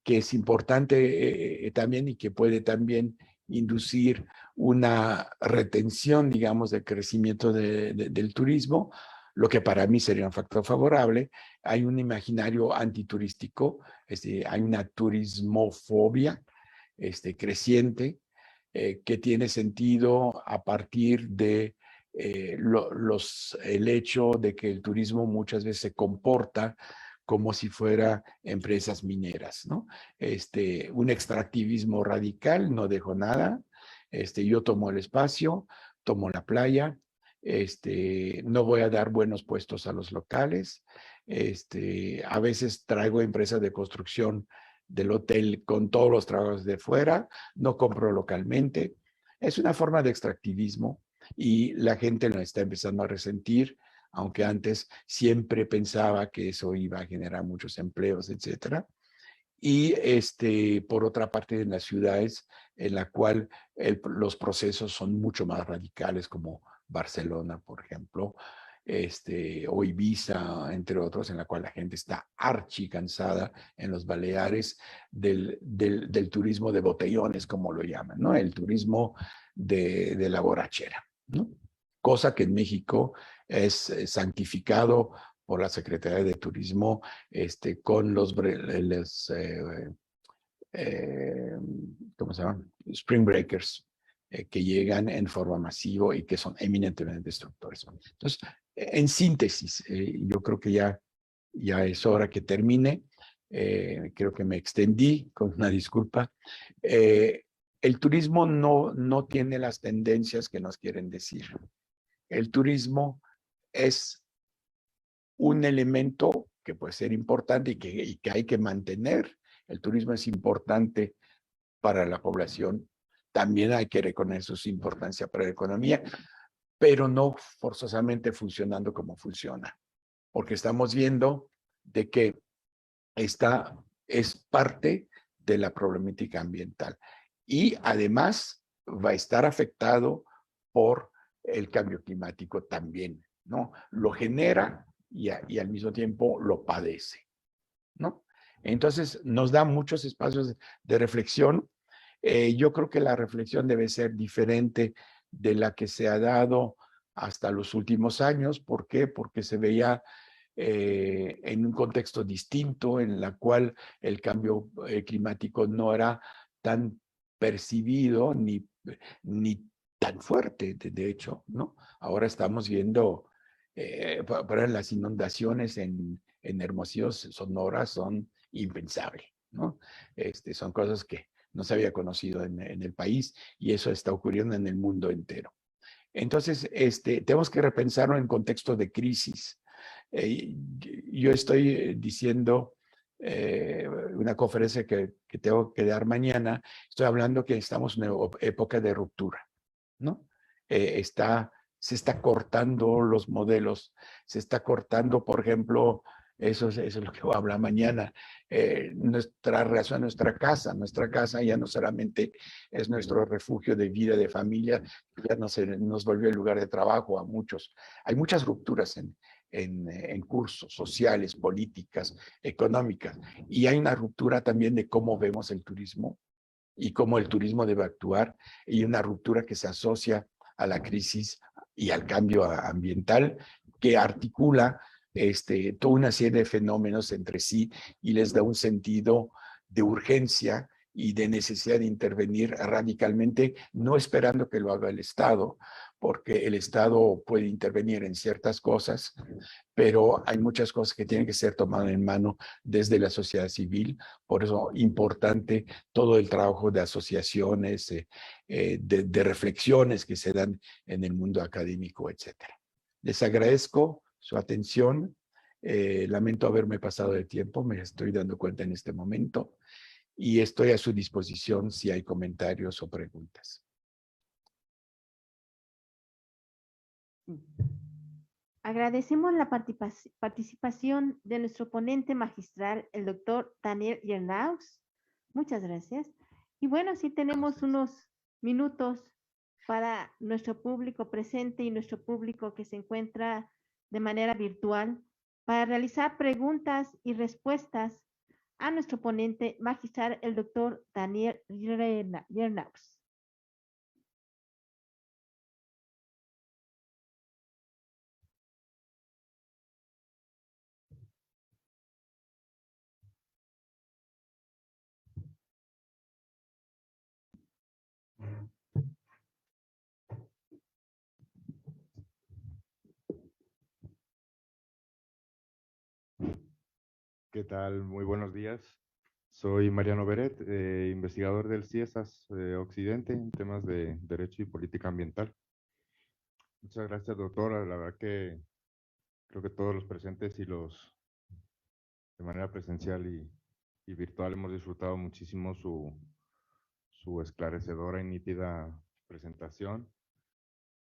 es importante también y que puede también inducir una retención, digamos, del crecimiento del turismo, lo que para mí sería un factor favorable. Hay un imaginario antiturístico, hay una turismofobia creciente que tiene sentido a partir de el hecho de que el turismo muchas veces se comporta como si fuera empresas mineras, ¿no? Un extractivismo radical, no dejo nada, yo tomo el espacio, tomo la playa, no voy a dar buenos puestos a los locales, a veces traigo empresas de construcción del hotel con todos los trabajos de fuera, no compro localmente, es una forma de extractivismo y la gente lo está empezando a resentir, aunque antes siempre pensaba que eso iba a generar muchos empleos, etcétera. Y por otra parte, en las ciudades en la cual los procesos son mucho más radicales, como Barcelona, por ejemplo, o Ibiza, entre otros, en la cual la gente está archi cansada en los Baleares del turismo de botellones, como lo llaman, ¿no? El turismo de la borrachera, ¿no? Cosa que en México es santificado por la Secretaría de Turismo con eh, ¿cómo se llaman? Spring Breakers, que llegan en forma masiva y que son eminentemente destructores. Entonces, en síntesis, yo creo que ya es hora que termine. Creo que me extendí con una disculpa. El turismo no tiene las tendencias que nos quieren decir. El turismo es un elemento que puede ser importante y que hay que mantener. El turismo es importante para la población. También hay que reconocer su importancia para la economía, pero no forzosamente funcionando como funciona, porque estamos viendo de que esta es parte de la problemática ambiental y además va a estar afectado por el cambio climático también, ¿no? Lo genera y al mismo tiempo lo padece, ¿no? Entonces nos da muchos espacios de reflexión. Yo creo que la reflexión debe ser diferente de la que se ha dado hasta los últimos años. ¿Por qué? Porque se veía en un contexto distinto en la cual el cambio climático no era tan percibido ni tan fuerte, de hecho, ¿no? Ahora estamos viendo, para las inundaciones en Hermosillo, Sonora, son impensables, ¿no? Son cosas que no se había conocido en el país y eso está ocurriendo en el mundo entero. Entonces, tenemos que repensarlo en contexto de crisis. Yo estoy diciendo una conferencia que tengo que dar mañana, estoy hablando que estamos en una época de ruptura, ¿no? Se está cortando los modelos, se está cortando, por ejemplo, eso es lo que voy a hablar mañana, nuestra relación, nuestra casa ya no solamente es nuestro refugio de vida, de familia, ya nos volvió el lugar de trabajo a muchos. Hay muchas rupturas en cursos sociales, políticas, económicas, y hay una ruptura también de cómo vemos el turismo y cómo el turismo debe actuar, y una ruptura que se asocia a la crisis y al cambio ambiental, que articula toda una serie de fenómenos entre sí y les da un sentido de urgencia y de necesidad de intervenir radicalmente, no esperando que lo haga el Estado, porque el Estado puede intervenir en ciertas cosas, pero hay muchas cosas que tienen que ser tomadas en mano desde la sociedad civil. Por eso importante todo el trabajo de asociaciones, de reflexiones que se dan en el mundo académico, etcétera. Les agradezco su atención. Lamento haberme pasado de tiempo, me estoy dando cuenta en este momento y estoy a su disposición si hay comentarios o preguntas. Agradecemos la participación de nuestro ponente magistral, el doctor Daniel Yernaus. Muchas gracias. Y bueno, sí tenemos unos minutos para nuestro público presente y nuestro público que se encuentra de manera virtual para realizar preguntas y respuestas a nuestro ponente magistral, el doctor Daniel Yernaus. ¿Qué tal? Muy buenos días. Soy Mariano Beret, investigador del CIESAS Occidente en temas de Derecho y Política Ambiental. Muchas gracias, doctora. La verdad que creo que todos los presentes y los de manera presencial y virtual hemos disfrutado muchísimo su esclarecedora y nítida presentación.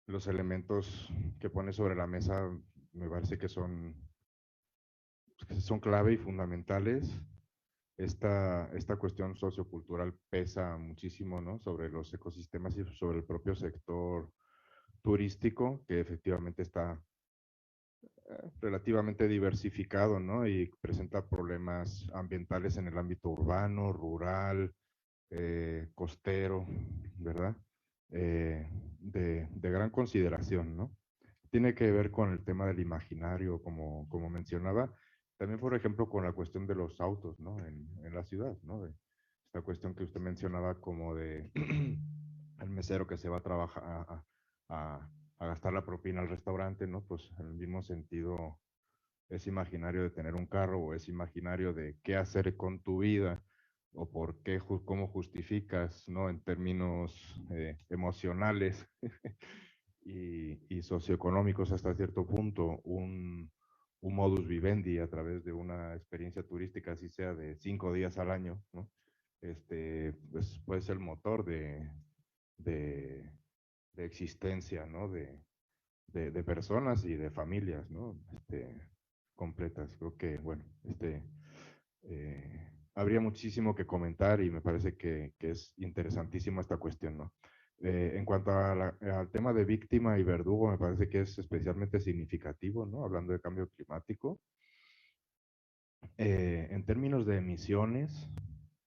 Los elementos que pone sobre la mesa me parece que son clave y fundamentales. Esta cuestión sociocultural pesa muchísimo, ¿no? Sobre los ecosistemas y sobre el propio sector turístico, que efectivamente está relativamente diversificado, ¿no? Y presenta problemas ambientales en el ámbito urbano, rural, costero, ¿verdad? De gran consideración, ¿no? Tiene que ver con el tema del imaginario, como mencionaba, también, por ejemplo, con la cuestión de los autos, ¿no? En la ciudad, ¿no? Esta cuestión que usted mencionaba como de el mesero que se va a trabajar a gastar la propina al restaurante, ¿no? Pues en el mismo sentido es imaginario de tener un carro o es imaginario de qué hacer con tu vida o por qué, cómo justificas, ¿no? En términos emocionales y socioeconómicos hasta cierto punto, un modus vivendi a través de una experiencia turística, así sea de 5 días al año, ¿no? Pues puede ser el motor de, de existencia, ¿no? De personas y de familias, ¿no? Completas. Creo que, bueno, habría muchísimo que comentar y me parece que es interesantísima esta cuestión, ¿no? En cuanto al tema de víctima y verdugo, me parece que es especialmente significativo, ¿no? Hablando de cambio climático. En términos de emisiones,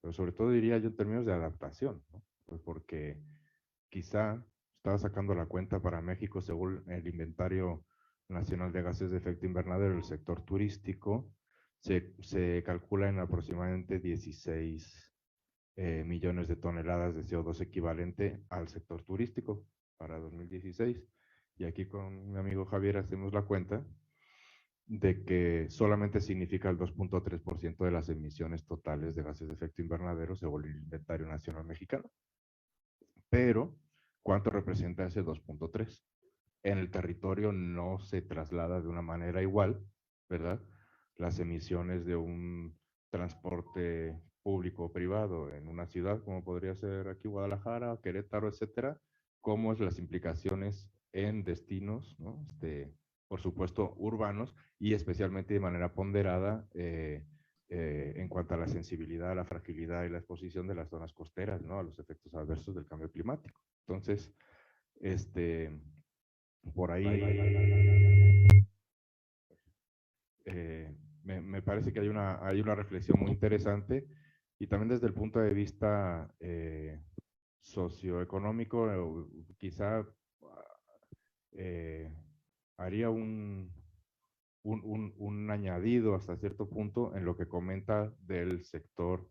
pero sobre todo diría yo en términos de adaptación, ¿no? Pues porque quizá estaba sacando la cuenta para México según el Inventario Nacional de Gases de Efecto Invernadero del sector turístico, se calcula en aproximadamente 16 millones de toneladas de CO2 equivalente al sector turístico para 2016. Y aquí con mi amigo Javier hacemos la cuenta de que solamente significa el 2.3% de las emisiones totales de gases de efecto invernadero según el Inventario Nacional Mexicano. Pero, ¿cuánto representa ese 2.3? En el territorio no se traslada de una manera igual, ¿verdad? Las emisiones de un transporte público o privado en una ciudad, como podría ser aquí Guadalajara, Querétaro, etcétera, como es las implicaciones en destinos, ¿no? Por supuesto, urbanos y especialmente de manera ponderada en cuanto a la sensibilidad, la fragilidad y la exposición de las zonas costeras, ¿no? A los efectos adversos del cambio climático. Entonces, por ahí me parece que hay una reflexión muy interesante y también desde el punto de vista socioeconómico, quizá haría un añadido hasta cierto punto en lo que comenta del sector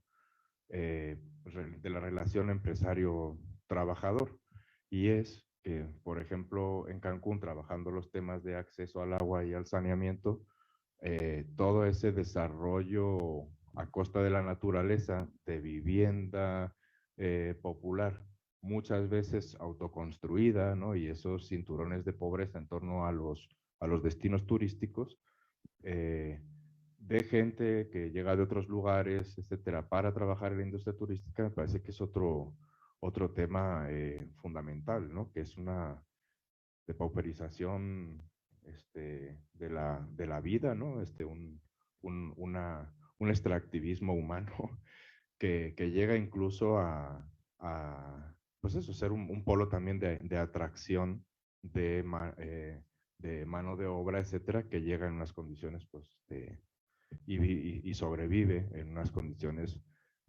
de la relación empresario-trabajador. Y es que, por ejemplo, en Cancún, trabajando los temas de acceso al agua y al saneamiento, todo ese desarrollo a costa de la naturaleza, de vivienda popular, muchas veces autoconstruida, ¿no? Y esos cinturones de pobreza en torno a los destinos turísticos, de gente que llega de otros lugares, etcétera, para trabajar en la industria turística, me parece que es otro tema fundamental, ¿no? Que es una depauperización de la vida, ¿no? Un extractivismo humano que llega incluso pues eso, ser un polo también de atracción de mano de obra, etcétera, que llega en unas condiciones, pues, y sobrevive en unas condiciones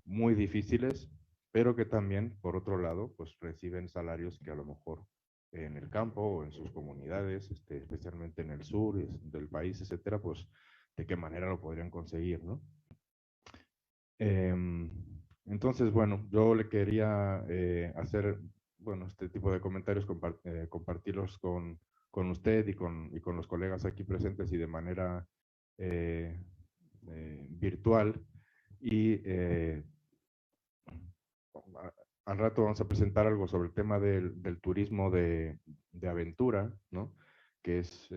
muy difíciles, pero que también, por otro lado, pues reciben salarios que a lo mejor en el campo o en sus comunidades, especialmente en el sur del país, etcétera, pues de qué manera lo podrían conseguir, ¿no? Entonces, bueno, yo le quería hacer, bueno, este tipo de comentarios, compartirlos con usted y con los colegas aquí presentes y de manera virtual. Y al rato vamos a presentar algo sobre el tema del turismo de aventura, ¿no? Que es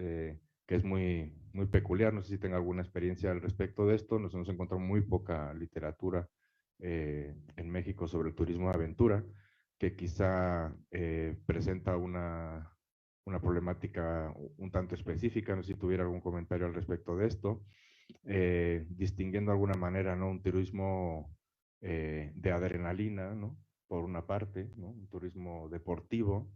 muy peculiar. No sé si tenga alguna experiencia al respecto de esto. Nos hemos encontrado muy poca literatura en México sobre el turismo de aventura, que quizá presenta una problemática un tanto específica. No sé si tuviera algún comentario al respecto de esto. Distinguiendo de alguna manera, ¿no? Un turismo de adrenalina, ¿no? Por una parte, ¿no? Un turismo deportivo,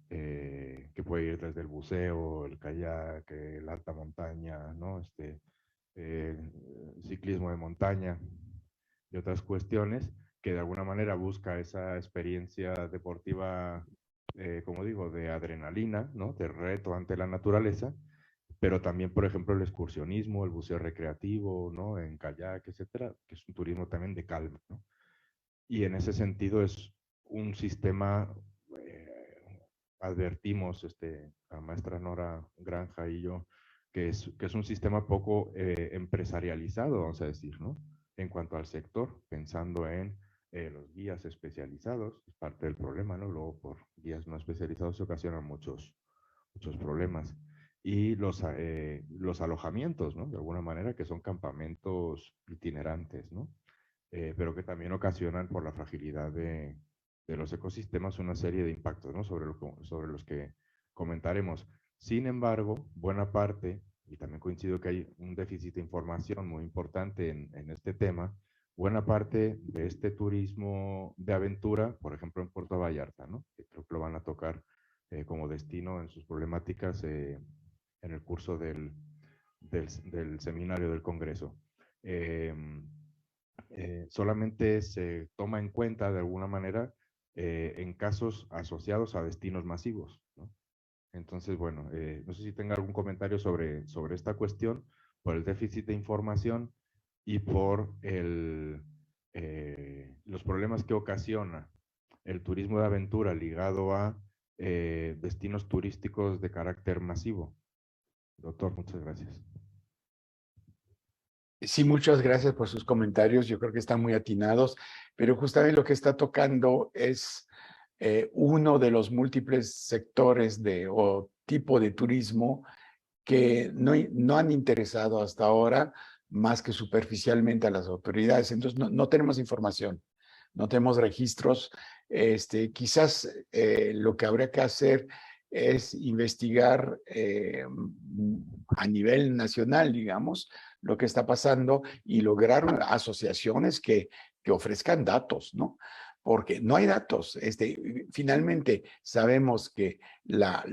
que puede ir desde el buceo, el kayak, la alta montaña, ¿no? Ciclismo de montaña y otras cuestiones, que de alguna manera busca esa experiencia deportiva, como digo, de adrenalina, ¿no? De reto ante la naturaleza, pero también, por ejemplo, el excursionismo, el buceo recreativo, ¿no? En kayak, etcétera, que es un turismo también de calma, ¿no? Y en ese sentido es un sistema, advertimos, la maestra Nora Granja y yo, que es un sistema poco empresarializado, vamos a decir, ¿no? En cuanto al sector, pensando en los guías especializados, es parte del problema, ¿no? Luego por guías no especializados se ocasionan muchos problemas. Y los alojamientos, ¿no? De alguna manera, que son campamentos itinerantes, ¿no? Pero que también ocasionan por la fragilidad de los ecosistemas una serie de impactos, ¿no? Sobre los que comentaremos. Sin embargo, buena parte, y también coincido que hay un déficit de información muy importante en este tema, buena parte de este turismo de aventura, por ejemplo en Puerto Vallarta, ¿no? Que creo que lo van a tocar como destino en sus problemáticas en el curso del seminario del Congreso. Solamente se toma en cuenta de alguna manera en casos asociados a destinos masivos, ¿no? Entonces, bueno, no sé si tenga algún comentario sobre esta cuestión, por el déficit de información y por los problemas que ocasiona el turismo de aventura ligado a destinos turísticos de carácter masivo. Doctor, muchas gracias. Sí, muchas gracias por sus comentarios. Yo creo que están muy atinados, pero justamente lo que está tocando es uno de los múltiples sectores o tipo de turismo que no han interesado hasta ahora más que superficialmente a las autoridades. Entonces, no tenemos información, no tenemos registros. Quizás lo que habría que hacer es investigar a nivel nacional, digamos, lo que está pasando y lograr asociaciones que ofrezcan datos, ¿no? Porque no hay datos. Finalmente, sabemos que las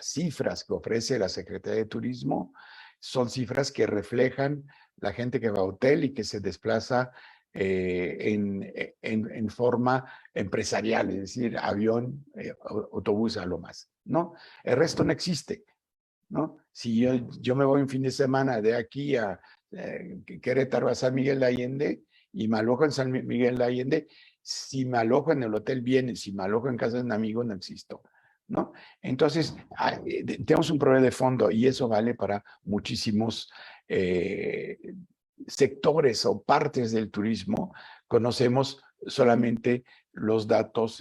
cifras que ofrece la Secretaría de Turismo son cifras que reflejan la gente que va a hotel y que se desplaza en forma empresarial, es decir, avión, autobús a lo más, ¿no? El resto no existe, ¿no? Si yo me voy un fin de semana de aquí a Querétaro a San Miguel de Allende y me alojo en San Miguel de Allende, si me alojo en el hotel bien, si me alojo en casa de un amigo, no existo, ¿no? Entonces, tenemos un problema de fondo y eso vale para muchísimos sectores o partes del turismo. Conocemos solamente los datos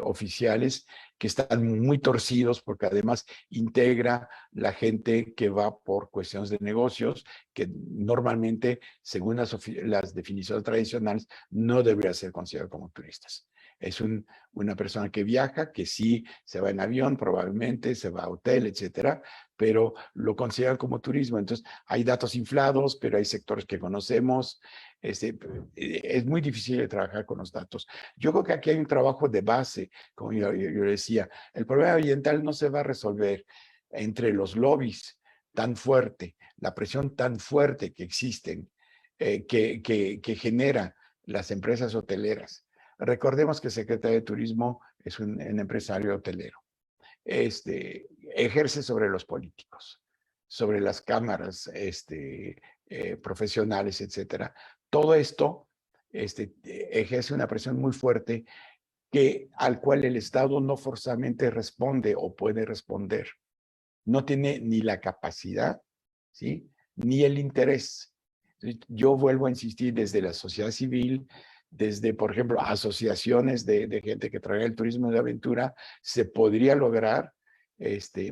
oficiales que están muy torcidos porque además integra la gente que va por cuestiones de negocios que normalmente, según las definiciones tradicionales, no debería ser considerado como turistas. Es una persona que viaja, que sí se va en avión, probablemente se va a hotel, etcétera, pero lo consideran como turismo. Entonces, hay datos inflados, pero hay sectores que conocemos. Es muy difícil de trabajar con los datos. Yo creo que aquí hay un trabajo de base, como yo decía. El problema ambiental no se va a resolver entre los lobbies tan fuerte, la presión tan fuerte que existen, que genera las empresas hoteleras. Recordemos que el secretario de Turismo es un empresario hotelero. Ejerce sobre los políticos, sobre las cámaras profesionales, etcétera. Todo esto ejerce una presión muy fuerte al cual el Estado no forzosamente responde o puede responder. No tiene ni la capacidad, ¿sí? Ni el interés. Yo vuelvo a insistir desde la sociedad civil, desde, por ejemplo, asociaciones de gente que trae el turismo de aventura, se podría lograr,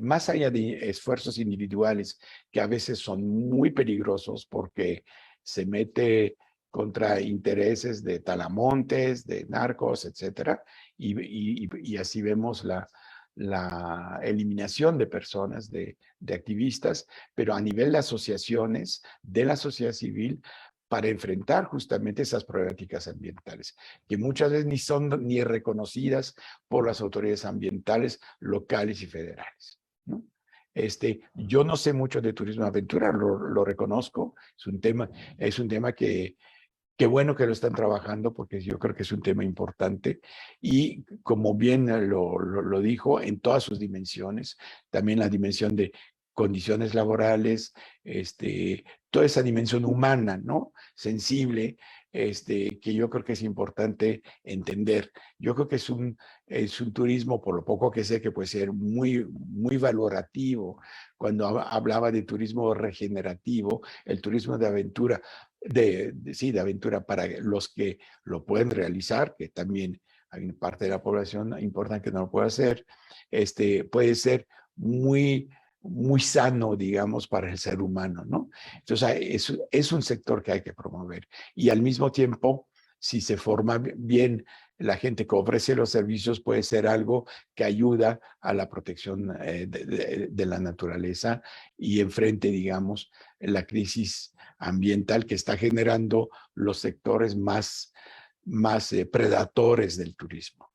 más allá de esfuerzos individuales que a veces son muy peligrosos porque se mete contra intereses de talamontes, de narcos, etcétera, y así vemos la eliminación de personas, de activistas, pero a nivel de asociaciones, de la sociedad civil, para enfrentar justamente esas problemáticas ambientales, que muchas veces ni son ni reconocidas por las autoridades ambientales locales y federales, ¿no? Yo no sé mucho de turismo de aventura, lo reconozco, es un tema que qué bueno que lo están trabajando porque yo creo que es un tema importante y como bien lo dijo, en todas sus dimensiones, también la dimensión de condiciones laborales, toda esa dimensión humana, ¿no? Sensible, que yo creo que es importante entender. Yo creo que es un turismo, por lo poco que sé, que puede ser muy, muy valorativo. Cuando hablaba de turismo regenerativo, el turismo de aventura, sí, de aventura para los que lo pueden realizar, que también hay una parte de la población importante que no lo puede hacer, puede ser muy, muy sano, digamos, para el ser humano, ¿no? Entonces, es un sector que hay que promover. Y al mismo tiempo, si se forma bien la gente que ofrece los servicios, puede ser algo que ayuda a la protección de la naturaleza y enfrente, digamos, la crisis ambiental que está generando los sectores más predadores del turismo.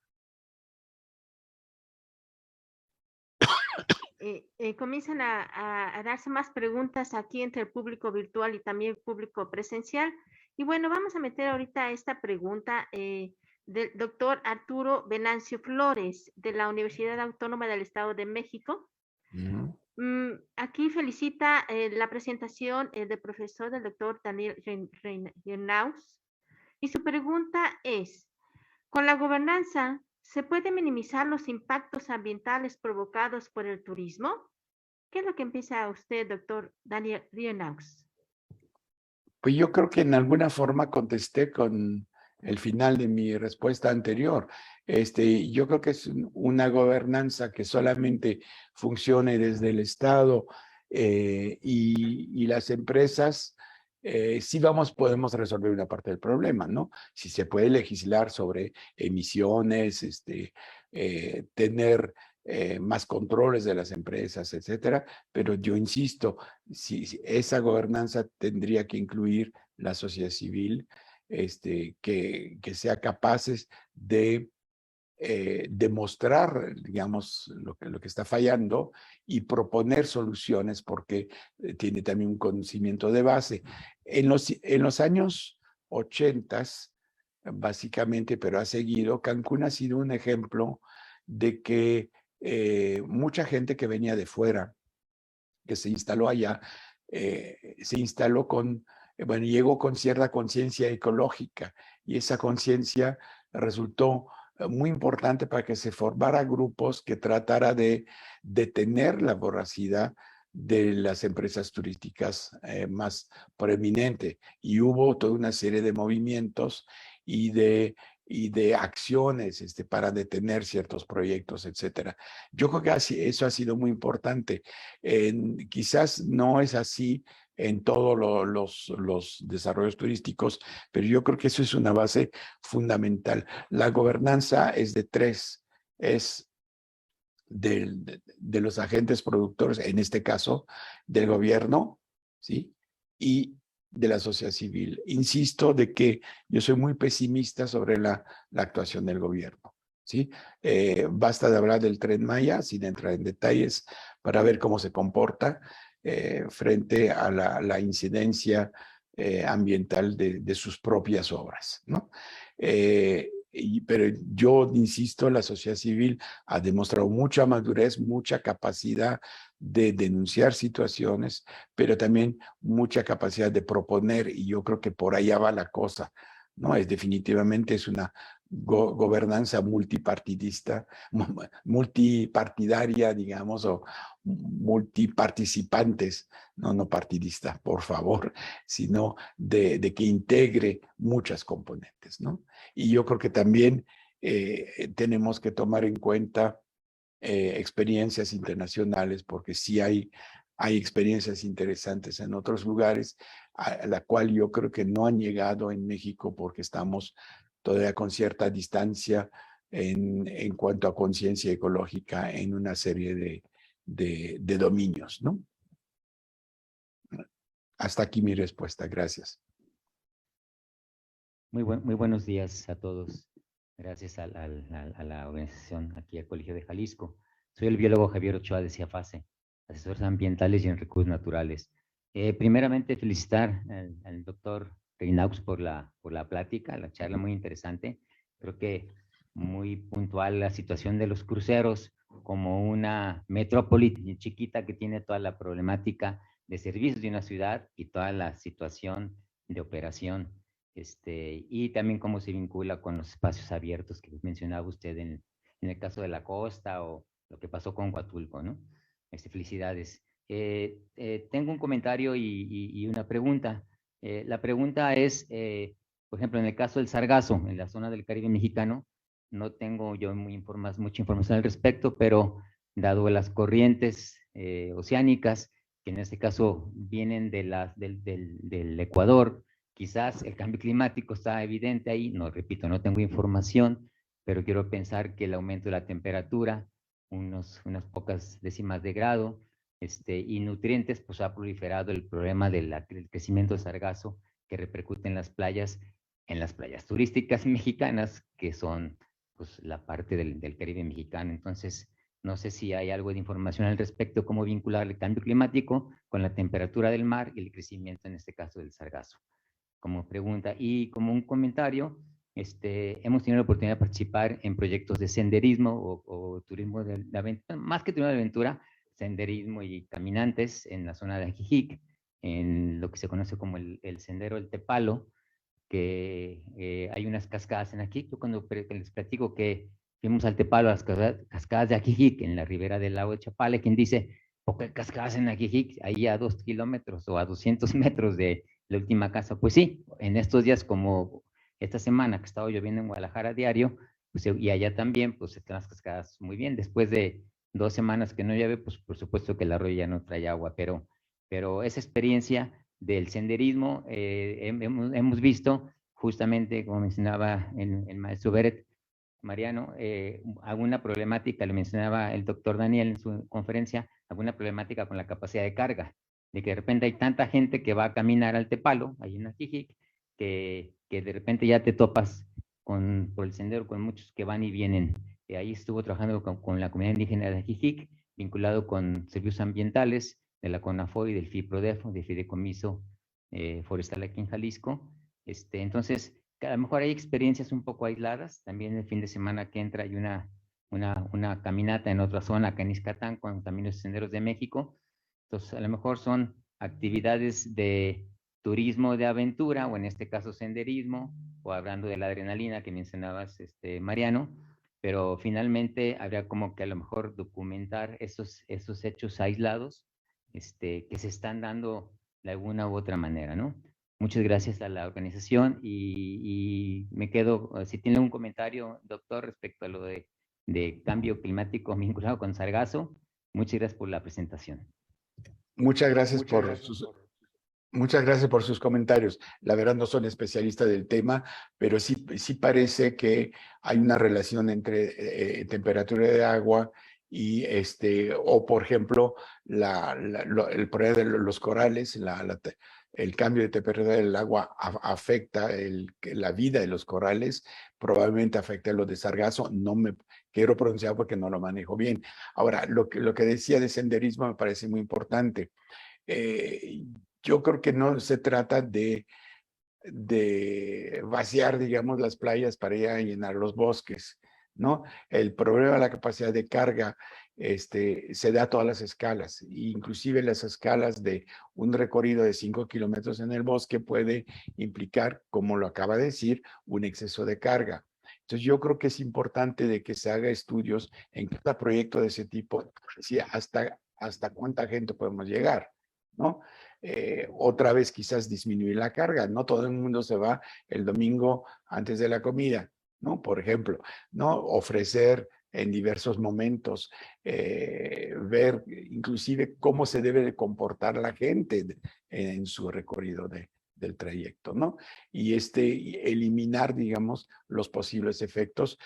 Comienzan a darse más preguntas aquí entre el público virtual y también el público presencial. Y bueno, vamos a meter ahorita esta pregunta del doctor Arturo Venancio Flores, de la Universidad Autónoma del Estado de México. Aquí felicita la presentación del profesor, del doctor Daniel Reinaus. Y su pregunta es, ¿con la gobernanza se puede minimizar los impactos ambientales provocados por el turismo? ¿Qué es lo que empieza usted, doctor Daniel Reinaus? Pues yo creo que en alguna forma contesté con el final de mi respuesta anterior. Yo creo que es una gobernanza que solamente funcione desde el Estado y las empresas. Sí podemos resolver una parte del problema, ¿no? Si se puede legislar sobre emisiones, tener más controles de las empresas, etcétera, pero yo insisto, si esa gobernanza tendría que incluir la sociedad civil, que sea capaces de demostrar, digamos, lo que está fallando y proponer soluciones porque tiene también un conocimiento de base. En los años 80, básicamente, pero ha seguido, Cancún ha sido un ejemplo de que mucha gente que venía de fuera, que se instaló allá, se instaló llegó con cierta conciencia ecológica y esa conciencia resultó muy importante para que se formara grupos que tratara de detener la voracidad de las empresas turísticas más proeminente. Y hubo toda una serie de movimientos y de acciones para detener ciertos proyectos, etcétera. Yo creo que eso ha sido muy importante. Quizás no es así en todos los desarrollos turísticos, pero yo creo que eso es una base fundamental. La gobernanza es de tres, es de los agentes productores, en este caso, del gobierno, ¿sí? Y de la sociedad civil. Insisto de que yo soy muy pesimista sobre la actuación del gobierno, ¿sí? Basta de hablar del Tren Maya, sin entrar en detalles, para ver cómo se comporta frente a la incidencia ambiental de sus propias obras, ¿no? Pero yo insisto, la sociedad civil ha demostrado mucha madurez, mucha capacidad de denunciar situaciones, pero también mucha capacidad de proponer, y yo creo que por allá va la cosa, ¿no? Definitivamente es una gobernanza multipartidista, multipartidaria, digamos, o multiparticipantes, no partidista, por favor, sino de que integre muchas componentes, ¿no? Y yo creo que también tenemos que tomar en cuenta experiencias internacionales, porque sí hay experiencias interesantes en otros lugares, a la cual yo creo que no han llegado en México porque estamos todavía con cierta distancia en cuanto a conciencia ecológica en una serie de dominios, ¿no? Hasta aquí mi respuesta. Gracias. Muy buenos días a todos. Gracias a la organización aquí al Colegio de Jalisco. Soy el biólogo Javier Ochoa de CIAFASE, asesores ambientales y en recursos naturales. Primeramente, felicitar al doctor Reinaux por la plática, la charla muy interesante. Creo que muy puntual la situación de los cruceros como una metrópoli chiquita que tiene toda la problemática de servicios de una ciudad y toda la situación de operación. Y también cómo se vincula con los espacios abiertos que mencionaba usted en el caso de la costa o lo que pasó con Huatulco, ¿no? Felicidades. Tengo un comentario y una pregunta. La pregunta es, por ejemplo, en el caso del sargazo, en la zona del Caribe mexicano, no tengo yo mucha información al respecto, pero dado las corrientes oceánicas, que en este caso vienen del Ecuador, quizás el cambio climático está evidente ahí, no repito, no tengo información, pero quiero pensar que el aumento de la temperatura, unas pocas décimas de grado, y nutrientes, pues ha proliferado el problema del crecimiento del sargazo que repercute en las playas turísticas mexicanas, que son pues la parte del Caribe mexicano. Entonces, no sé si hay algo de información al respecto, cómo vincular el cambio climático con la temperatura del mar y el crecimiento, en este caso, del sargazo. Como pregunta y como un comentario, hemos tenido la oportunidad de participar en proyectos de senderismo o turismo de aventura, más que turismo de aventura, senderismo y caminantes en la zona de Ajijic, en lo que se conoce como el sendero del Tepalo, que hay unas cascadas en Ajijic. Yo cuando les platico que fuimos al Tepalo, a las cascadas de Ajijic, en la ribera del lago de Chapala, quien dice, ¿por qué cascadas en Ajijic? Ahí a 2 kilómetros o a 200 metros de la última casa. Pues sí, en estos días, como esta semana que estaba lloviendo en Guadalajara diario, pues, y allá también, pues están las cascadas muy bien. Después de 2 semanas que no llueve, pues por supuesto que el arroyo ya no trae agua, pero esa experiencia del senderismo hemos visto justamente, como mencionaba el maestro Beret, Mariano, alguna problemática, le mencionaba el doctor Daniel en su conferencia, alguna problemática con la capacidad de carga, de que de repente hay tanta gente que va a caminar al Tepalo, ahí en Ajijic, que de repente ya te topas por el sendero con muchos que van y vienen. Ahí estuvo trabajando con la comunidad indígena de Ajijic, vinculado con servicios ambientales de la CONAFOI y del FIPRODEFO, de Fideicomiso Forestal aquí en Jalisco. Entonces, a lo mejor hay experiencias un poco aisladas. También el fin de semana que entra hay una caminata en otra zona, acá en Izcatán, con Caminos y Senderos de México. Entonces, a lo mejor son actividades de turismo de aventura, o en este caso senderismo, o hablando de la adrenalina que mencionabas, Mariano, pero finalmente habría como que a lo mejor documentar esos hechos aislados que se están dando de alguna u otra manera, ¿no? Muchas gracias a la organización y me quedo, si tiene un comentario, doctor, respecto a lo de cambio climático vinculado con sargazo, muchas gracias por la presentación. Muchas gracias muchas gracias por sus comentarios. La verdad no soy especialista del tema, pero sí parece que hay una relación entre temperatura de agua y o por ejemplo, el problema de los corales, el cambio de temperatura del agua afecta la vida de los corales, probablemente afecta lo de sargazo. No me quiero pronunciar porque no lo manejo bien. Ahora, lo que decía de senderismo me parece muy importante. Yo creo que no se trata de vaciar, digamos, las playas para ir a llenar los bosques, ¿no? El problema de la capacidad de carga se da a todas las escalas, inclusive las escalas de un recorrido de 5 kilómetros en el bosque puede implicar, como lo acaba de decir, un exceso de carga. Entonces yo creo que es importante de que se haga estudios en cada proyecto de ese tipo, hasta cuánta gente podemos llegar, ¿no? Otra vez quizás disminuir la carga. No todo el mundo se va el domingo antes de la comida, ¿no? Por ejemplo, ¿no? Ofrecer en diversos momentos, ver inclusive cómo se debe de comportar la gente en su recorrido del trayecto, ¿no? Y eliminar, digamos, los posibles efectos,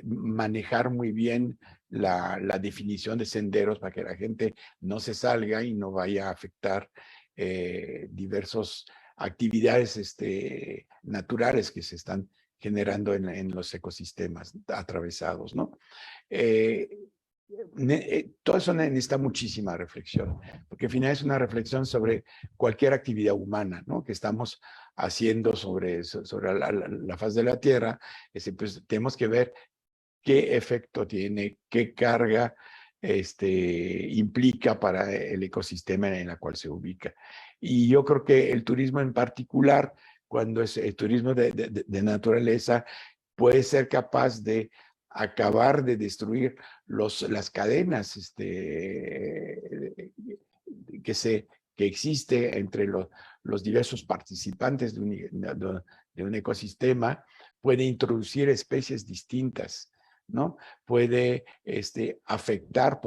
manejar muy bien la definición de senderos para que la gente no se salga y no vaya a afectar diversos actividades naturales que se están generando en los ecosistemas atravesados, ¿no? Todo eso necesita muchísima reflexión, porque al final es una reflexión sobre cualquier actividad humana, ¿no? Que estamos haciendo sobre la faz de la Tierra. Pues tenemos que ver qué efecto tiene, qué carga implica para el ecosistema en el cual se ubica. Y yo creo que el turismo en particular, cuando es el turismo de naturaleza, puede ser capaz de acabar de destruir las cadenas que existe entre los diversos participantes de un ecosistema, puede introducir especies distintas, ¿no? Puede afectar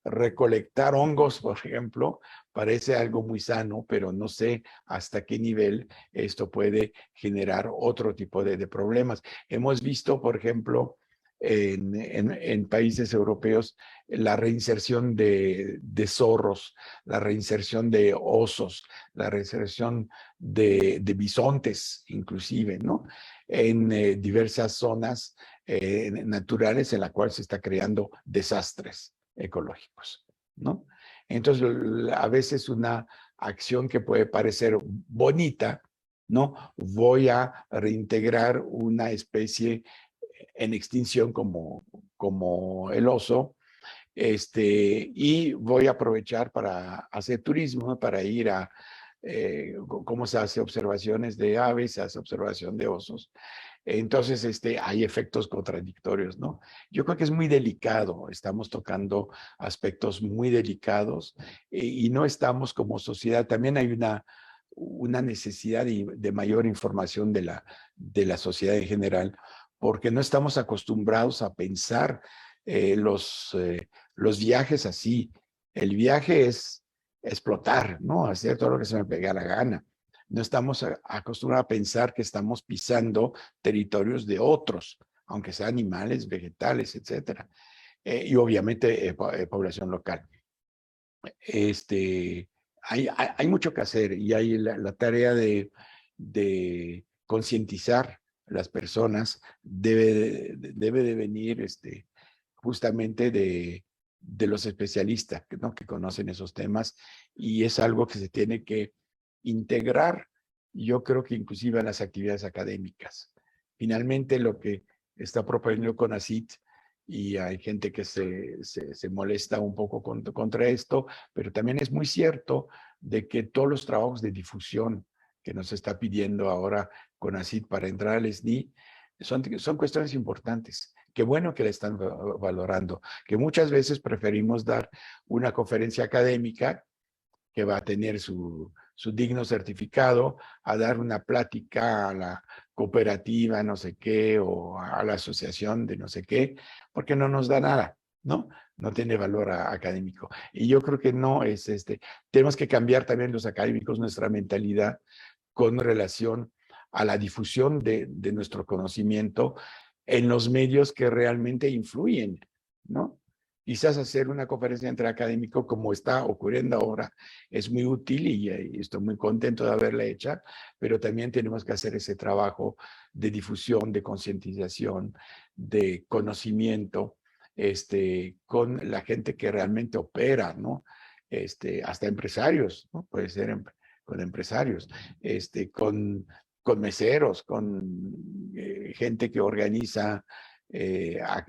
recolectar hongos, por ejemplo, parece algo muy sano, pero no sé hasta qué nivel esto puede generar otro tipo de problemas. Hemos visto, por ejemplo, en países europeos, la reinserción de zorros, la reinserción de osos, la reinserción de bisontes, inclusive, ¿no? En diversas zonas naturales en la cual se está creando desastres ecológicos, ¿no? Entonces, a veces una acción que puede parecer bonita, ¿no? Voy a reintegrar una especie en extinción como el oso, y voy a aprovechar para hacer turismo, para ir a cómo se hace observaciones de aves, se hace observación de osos. Entonces, hay efectos contradictorios, ¿no? Yo creo que es muy delicado, estamos tocando aspectos muy delicados y no estamos como sociedad, también hay una necesidad de mayor información de la sociedad en general, porque no estamos acostumbrados a pensar los viajes así. El viaje es explotar, ¿no? Hacer todo lo que se me pegue la gana. No estamos acostumbrados a pensar que estamos pisando territorios de otros, aunque sean animales, vegetales, etcétera. Y obviamente población local. Hay mucho que hacer y hay la tarea de concientizar a las personas debe de venir justamente de los especialistas, ¿no? Que conocen esos temas, y es algo que se tiene que integrar, yo creo que inclusive a las actividades académicas. Finalmente, lo que está proponiendo CONACYT, y hay gente que se molesta un poco contra esto, pero también es muy cierto de que todos los trabajos de difusión que nos está pidiendo ahora CONACYT para entrar al SNI son cuestiones importantes. Qué bueno que la están valorando, que muchas veces preferimos dar una conferencia académica que va a tener su digno certificado, a dar una plática a la cooperativa no sé qué o a la asociación de no sé qué, porque no nos da nada, ¿no? No tiene valor académico. Y yo creo que no es tenemos que cambiar también los académicos nuestra mentalidad con relación a la difusión de nuestro conocimiento en los medios que realmente influyen, ¿no? Quizás hacer una conferencia entre académicos como está ocurriendo ahora es muy útil y estoy muy contento de haberla hecha, pero también tenemos que hacer ese trabajo de difusión, de concientización, de conocimiento, con la gente que realmente opera, ¿no? Hasta empresarios, ¿no? Puede ser con empresarios, con meseros, con gente que organiza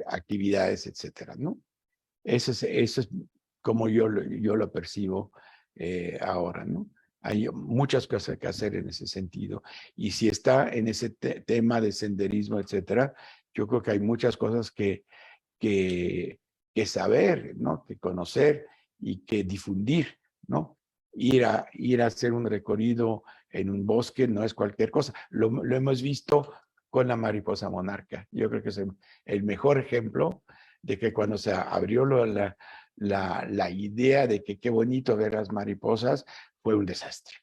actividades, etcétera, ¿no? Eso es como yo lo percibo ahora, ¿no? Hay muchas cosas que hacer en ese sentido. Y si está en ese tema de senderismo, etcétera, yo creo que hay muchas cosas que saber, ¿no? Que conocer y que difundir, ¿no? Ir a hacer un recorrido en un bosque no es cualquier cosa. Lo hemos visto con la mariposa monarca. Yo creo que es el mejor ejemplo de que cuando se abrió la idea de que qué bonito ver las mariposas, fue un desastre,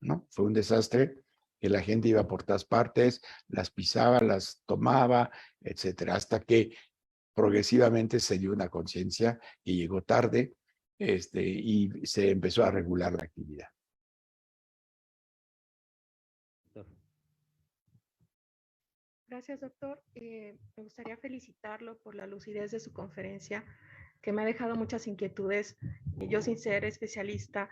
¿no? Fue un desastre, que la gente iba por todas partes, las pisaba, las tomaba, etcétera, hasta que progresivamente se dio una conciencia que llegó tarde, y se empezó a regular la actividad. Gracias, doctor. Me gustaría felicitarlo por la lucidez de su conferencia, que me ha dejado muchas inquietudes, yo sin ser especialista.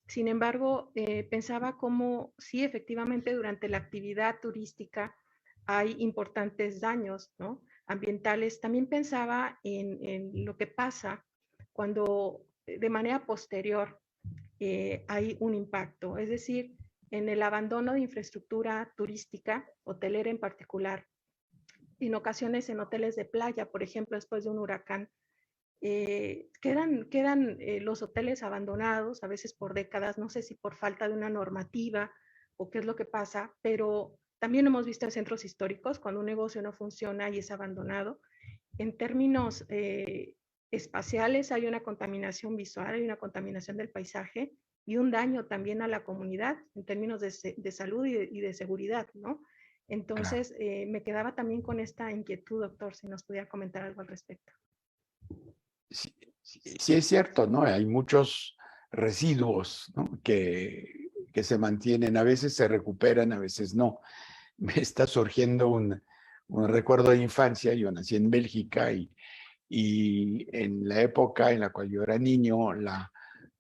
Sin embargo, pensaba cómo sí, efectivamente, durante la actividad turística hay importantes daños, ¿no?, ambientales. También pensaba en lo que pasa cuando de manera posterior hay un impacto, es decir, en el abandono de infraestructura turística, hotelera en particular, en ocasiones en hoteles de playa, por ejemplo, después de un huracán, quedan los hoteles abandonados, a veces por décadas, no sé si por falta de una normativa o qué es lo que pasa, pero también hemos visto en centros históricos cuando un negocio no funciona y es abandonado. En términos espaciales hay una contaminación visual, hay una contaminación del paisaje y un daño también a la comunidad en términos de salud y de seguridad, ¿no? Entonces, me quedaba también con esta inquietud, doctor, si nos pudiera comentar algo al respecto. Sí es cierto, ¿no? Hay muchos residuos, ¿no?, que se mantienen, a veces se recuperan, a veces no. Me está surgiendo un recuerdo de infancia. Yo nací en Bélgica y en la época en la cual yo era niño,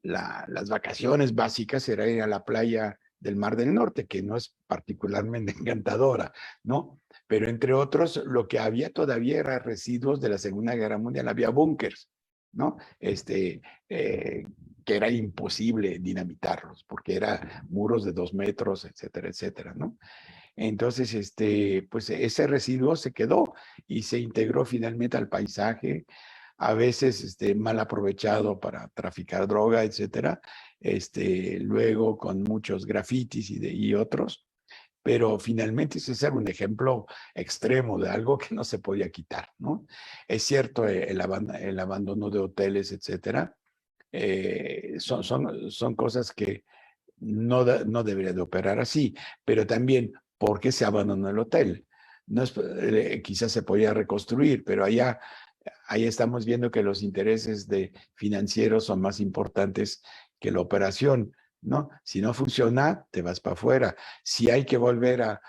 las vacaciones básicas era ir a la playa del Mar del Norte, que no es particularmente encantadora, ¿no? Pero entre otros, lo que había todavía era residuos de la Segunda Guerra Mundial, había búnkers, ¿no? Que era imposible dinamitarlos, porque eran muros de 2 metros, etcétera, etcétera, ¿no? Entonces, pues ese residuo se quedó y se integró finalmente al paisaje, a veces mal aprovechado para traficar droga, etcétera, luego con muchos grafitis y otros, pero finalmente ese es un ejemplo extremo de algo que no se podía quitar, ¿no? Es cierto, el abandono de hoteles, etcétera, son cosas que no debería de operar así, pero también, ¿por qué se abandonó el hotel? No es, quizás se podía reconstruir, pero ahí estamos viendo que los intereses financieros son más importantes que la operación, ¿no? Si no funciona, te vas para afuera. Si hay que volver a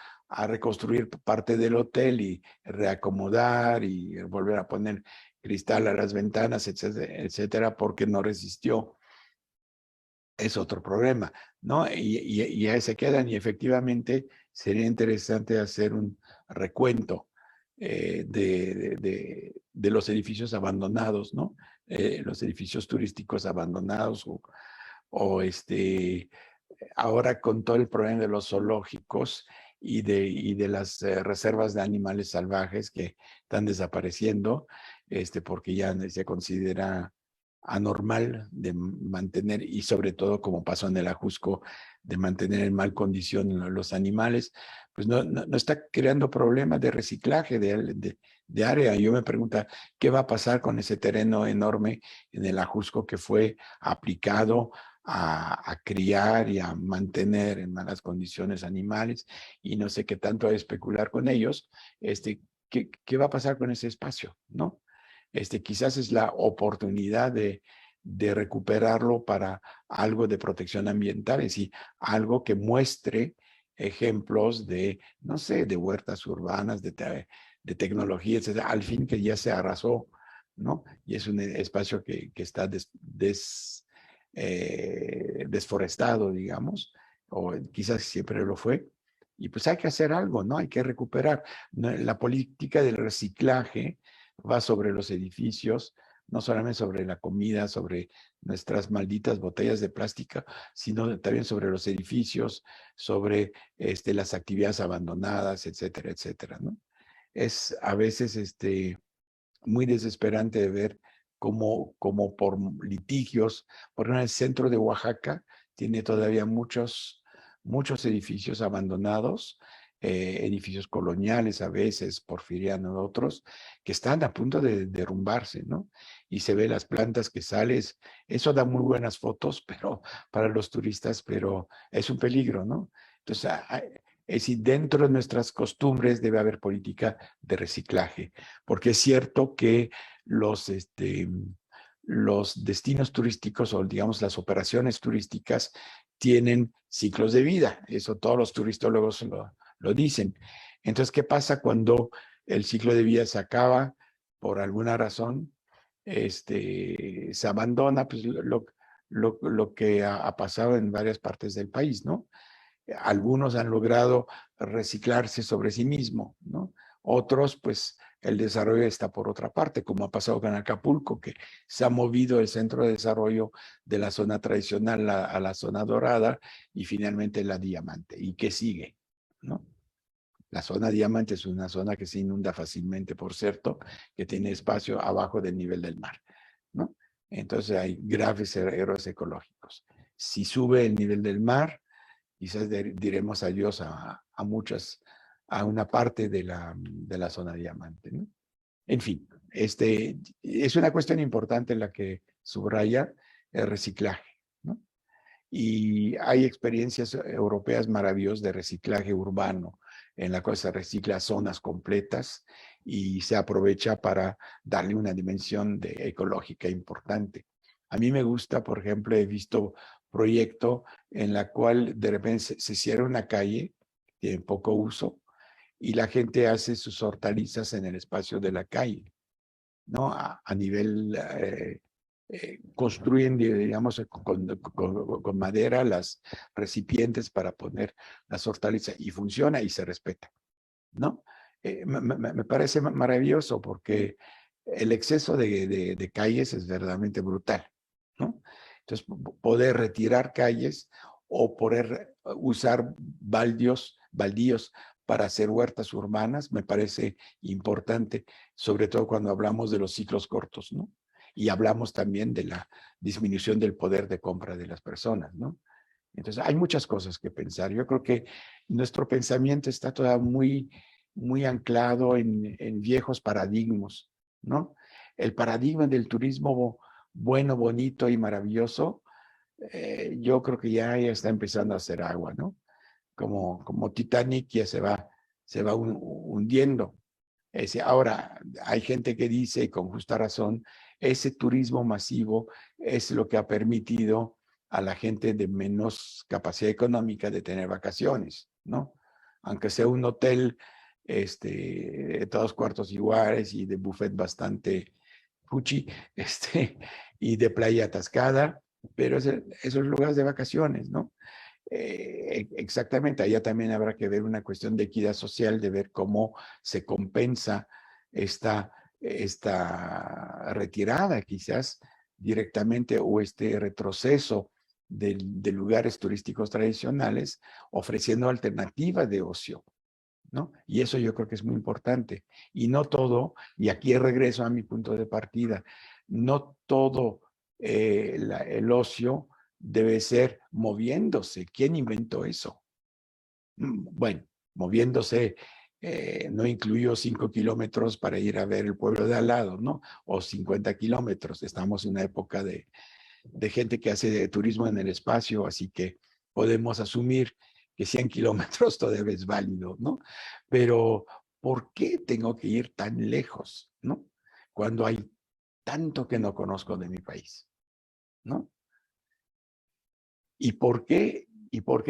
reconstruir parte del hotel y reacomodar y volver a poner cristal a las ventanas, etcétera, etcétera, porque no resistió, es otro problema, ¿no? Y ahí se quedan, y efectivamente sería interesante hacer un recuento de los edificios abandonados, ¿no? Los edificios turísticos abandonados o ahora con todo el problema de los zoológicos y de las reservas de animales salvajes que están desapareciendo, porque ya se considera anormal de mantener, y sobre todo como pasó en el Ajusco, de mantener en mal condición los animales, pues no está creando problemas de reciclaje de área. Yo me pregunto, ¿qué va a pasar con ese terreno enorme en el Ajusco que fue aplicado a criar y a mantener en malas condiciones animales, y no sé qué tanto a especular con ellos? ¿Qué va a pasar con ese espacio, no? Quizás es la oportunidad de recuperarlo para algo de protección ambiental, es decir, algo que muestre ejemplos de, no sé, de huertas urbanas, de tecnología, etcétera, al fin que ya se arrasó, ¿no? Y es un espacio que está desforestado, digamos, o quizás siempre lo fue, y pues hay que hacer algo, ¿no? Hay que recuperar. La política del reciclaje va sobre los edificios, no solamente sobre la comida, sobre nuestras malditas botellas de plástico, sino también sobre los edificios, sobre las actividades abandonadas, etcétera, etcétera, ¿no? Es a veces muy desesperante de ver cómo por litigios, porque en el centro de Oaxaca tiene todavía muchos edificios abandonados, edificios coloniales a veces, porfirianos, otros, que están a punto de derrumbarse, ¿no? Y se ve las plantas que sales, eso da muy buenas fotos, pero para los turistas, pero es un peligro, ¿no? Entonces, es decir, dentro de nuestras costumbres debe haber política de reciclaje, porque es cierto que los destinos turísticos, o digamos las operaciones turísticas, tienen ciclos de vida. Eso todos los turistólogos lo dicen. Entonces, ¿qué pasa cuando el ciclo de vida se acaba por alguna razón? Se abandona pues, lo que ha pasado en varias partes del país, ¿no? Algunos han logrado reciclarse sobre sí mismo, ¿no? Otros, pues, el desarrollo está por otra parte, como ha pasado con Acapulco, que se ha movido el centro de desarrollo de la zona tradicional a la zona dorada y finalmente la diamante. ¿Y qué sigue? ¿No? La zona diamante es una zona que se inunda fácilmente, por cierto, que tiene espacio abajo del nivel del mar, ¿no? Entonces hay graves errores ecológicos. Si sube el nivel del mar, quizás diremos adiós a una parte de la zona diamante, ¿no? En fin, es una cuestión importante la que subraya el reciclaje, ¿no? Y hay experiencias europeas maravillosas de reciclaje urbano, en la cual se recicla zonas completas y se aprovecha para darle una dimensión ecológica importante. A mí me gusta, por ejemplo, he visto proyecto en la cual de repente se cierra una calle, tiene poco uso, y la gente hace sus hortalizas en el espacio de la calle, ¿no? A nivel, construyen, digamos, con madera las recipientes para poner las hortalizas y funciona y se respeta, ¿no? Me parece maravilloso porque el exceso de calles es verdaderamente brutal, ¿no? Entonces, poder retirar calles o poder usar baldíos para hacer huertas urbanas me parece importante, sobre todo cuando hablamos de los ciclos cortos, ¿no? Y hablamos también de la disminución del poder de compra de las personas, ¿no? Entonces, hay muchas cosas que pensar. Yo creo que nuestro pensamiento está todavía muy anclado en viejos paradigmas, ¿no? El paradigma del turismo bueno, bonito y maravilloso, yo creo que ya está empezando a hacer agua, ¿no? Como Titanic ya se va hundiendo. Ahora, hay gente que dice, y con justa razón, ese turismo masivo es lo que ha permitido a la gente de menos capacidad económica de tener vacaciones, ¿no? Aunque sea un hotel, todos cuartos iguales y de buffet bastante fuchi, y de playa atascada, pero esos lugares de vacaciones, ¿no? Exactamente, allá también habrá que ver una cuestión de equidad social, de ver cómo se compensa esta retirada quizás directamente o este retroceso de lugares turísticos tradicionales, ofreciendo alternativas de ocio, ¿no? Y eso yo creo que es muy importante. Y no todo, y aquí regreso a mi punto de partida, no todo el ocio debe ser moviéndose. ¿Quién inventó eso? Bueno, moviéndose no incluyó 5 kilómetros para ir a ver el pueblo de al lado, ¿no? O 50 kilómetros. Estamos en una época de gente que hace turismo en el espacio, así que podemos asumir que 100 kilómetros todavía es válido, ¿no? Pero, ¿por qué tengo que ir tan lejos, ¿no? Cuando hay tanto que no conozco de mi país, ¿no? ¿Y por qué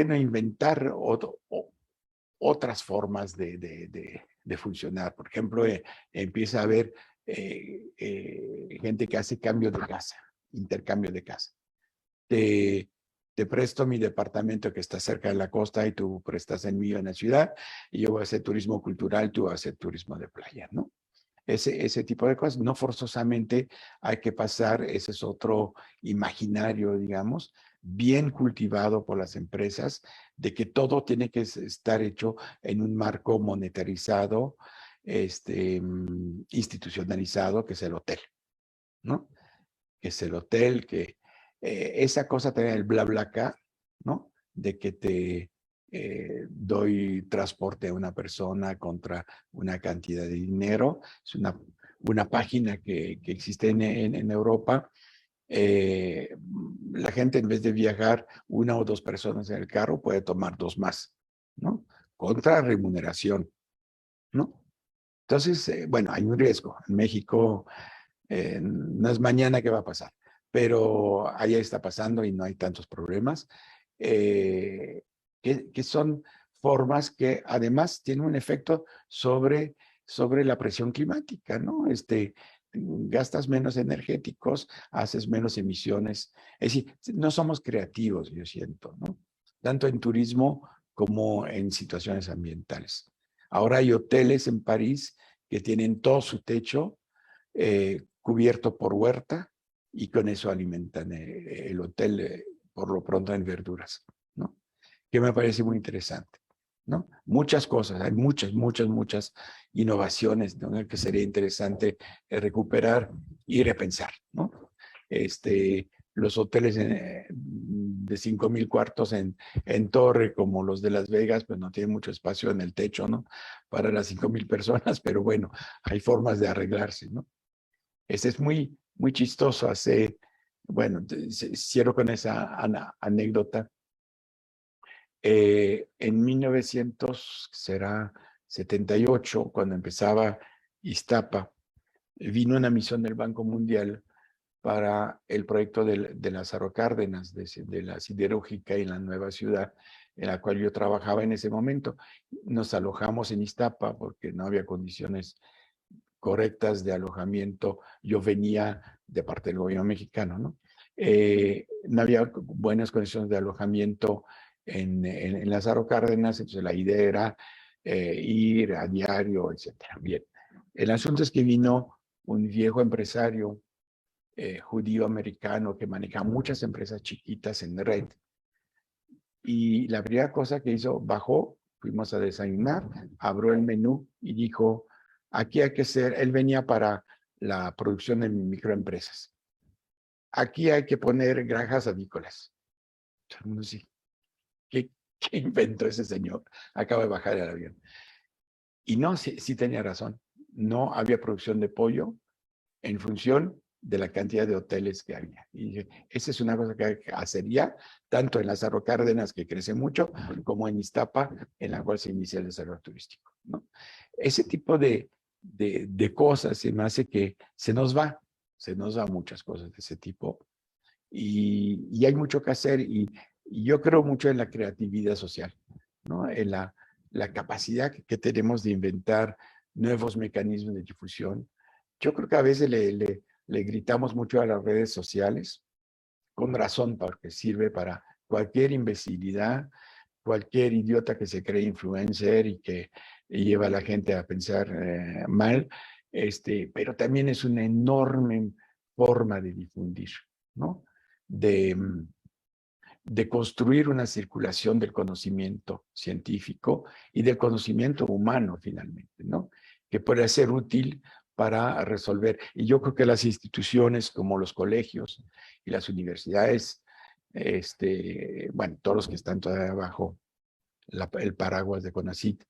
no inventar otras formas de funcionar? Por ejemplo, empieza a haber gente que hace cambio de casa, intercambio de casa. Te presto mi departamento que está cerca de la costa y tú prestas el mío en la ciudad y yo voy a hacer turismo cultural, tú vas a hacer turismo de playa, ¿no? Ese tipo de cosas. No forzosamente hay que pasar, ese es otro imaginario, digamos, bien cultivado por las empresas, de que todo tiene que estar hecho en un marco monetarizado, institucionalizado, que es el hotel, ¿no? Que es el hotel, que esa cosa también, el bla bla acá, ¿no? De que te doy transporte a una persona contra una cantidad de dinero. Es una página que existe en Europa. La gente en vez de viajar una o dos personas en el carro puede tomar dos más, ¿no? Contra remuneración, ¿no? Entonces, bueno, hay un riesgo. En México no es mañana que va a pasar, pero allá está pasando y no hay tantos problemas, que son formas que además tienen un efecto sobre la presión climática, ¿no? Gastas menos energéticos, haces menos emisiones. Es decir, no somos creativos, yo siento, ¿no? Tanto en turismo como en situaciones ambientales. Ahora hay hoteles en París que tienen todo su techo cubierto por huerta y con eso alimentan el hotel por lo pronto en verduras, ¿no? Que me parece muy interesante, ¿no? Muchas cosas, hay muchas innovaciones, ¿no? Que sería interesante recuperar y repensar, ¿no? Los hoteles de 5,000 cuartos en torre, como los de Las Vegas, pues no tienen mucho espacio en el techo, ¿no? Para las 5,000 personas, pero bueno, hay formas de arreglarse, ¿no? Es muy chistoso. Bueno, cierro con esa anécdota. En 1978, cuando empezaba Iztapa, vino una misión del Banco Mundial para el proyecto de Lázaro Cárdenas, de la siderúrgica en la nueva ciudad en la cual yo trabajaba en ese momento. Nos alojamos en Iztapa porque no había condiciones correctas de alojamiento. Yo venía de parte del gobierno mexicano, ¿no? No había buenas condiciones de alojamiento en Lázaro Cárdenas, entonces la idea era ir a diario, etcétera. Bien, el asunto es que vino un viejo empresario judío americano que maneja muchas empresas chiquitas en red, y la primera cosa que hizo, bajó, fuimos a desayunar, abrió el menú y dijo, aquí hay que ser, él venía para la producción de microempresas. Aquí hay que poner granjas avícolas. No sé, ¿qué inventó ese señor? Acaba de bajar el avión. Y no, sí tenía razón. No había producción de pollo en función de la cantidad de hoteles que había. Y dije, esa es una cosa que hacería tanto en Lázaro Cárdenas, que crece mucho, como en Iztapa, en la cual se inicia el desarrollo turístico, ¿no? Ese tipo de cosas se me hace que se nos va muchas cosas de ese tipo, y hay mucho que hacer, y yo creo mucho en la creatividad social, ¿no? En la capacidad que tenemos de inventar nuevos mecanismos de difusión. Yo creo que a veces le gritamos mucho a las redes sociales, con razón, porque sirve para cualquier imbecilidad, cualquier idiota que se cree influencer y que lleva a la gente a pensar mal, pero también es una enorme forma de difundir, ¿no? De, de construir una circulación del conocimiento científico y del conocimiento humano, finalmente, ¿no? Que puede ser útil para resolver. Y yo creo que las instituciones como los colegios y las universidades, bueno, todos los que están todavía bajo el paraguas de CONACYT,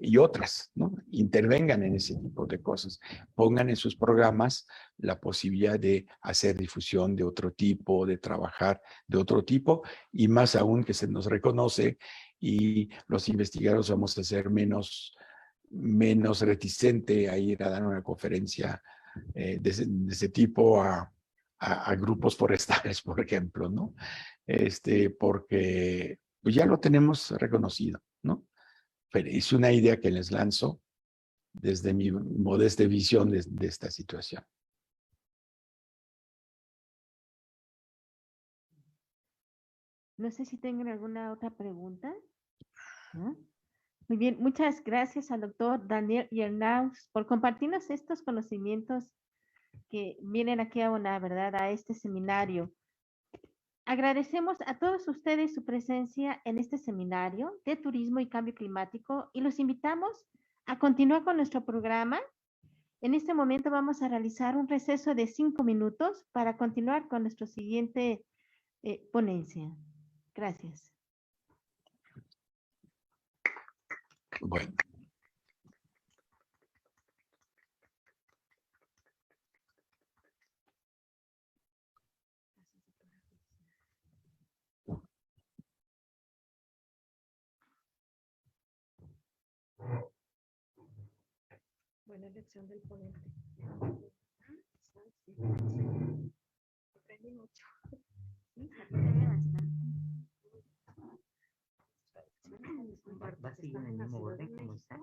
y otras, ¿no? Intervengan en ese tipo de cosas, pongan en sus programas la posibilidad de hacer difusión de otro tipo, de trabajar de otro tipo, y más aún que se nos reconoce y los investigadores vamos a ser menos reticente a ir a dar una conferencia de ese tipo a grupos forestales, por ejemplo, ¿no? Porque pues ya lo tenemos reconocido, ¿no? Pero es una idea que les lanzo desde mi modesta visión de esta situación. No sé si tengan alguna otra pregunta. ¿No? Muy bien, muchas gracias al doctor Daniel Yernaus por compartirnos estos conocimientos que vienen aquí a una verdad a este seminario. Agradecemos a todos ustedes su presencia en este seminario de turismo y cambio climático y los invitamos a continuar con nuestro programa. En este momento vamos a realizar un receso de 5 minutos para continuar con nuestra siguiente ponencia. Gracias. Bueno. Buena elección del ponente. Aprendí mucho. Sí, aprendí bastante. Va a seguir en el mismo orden como está.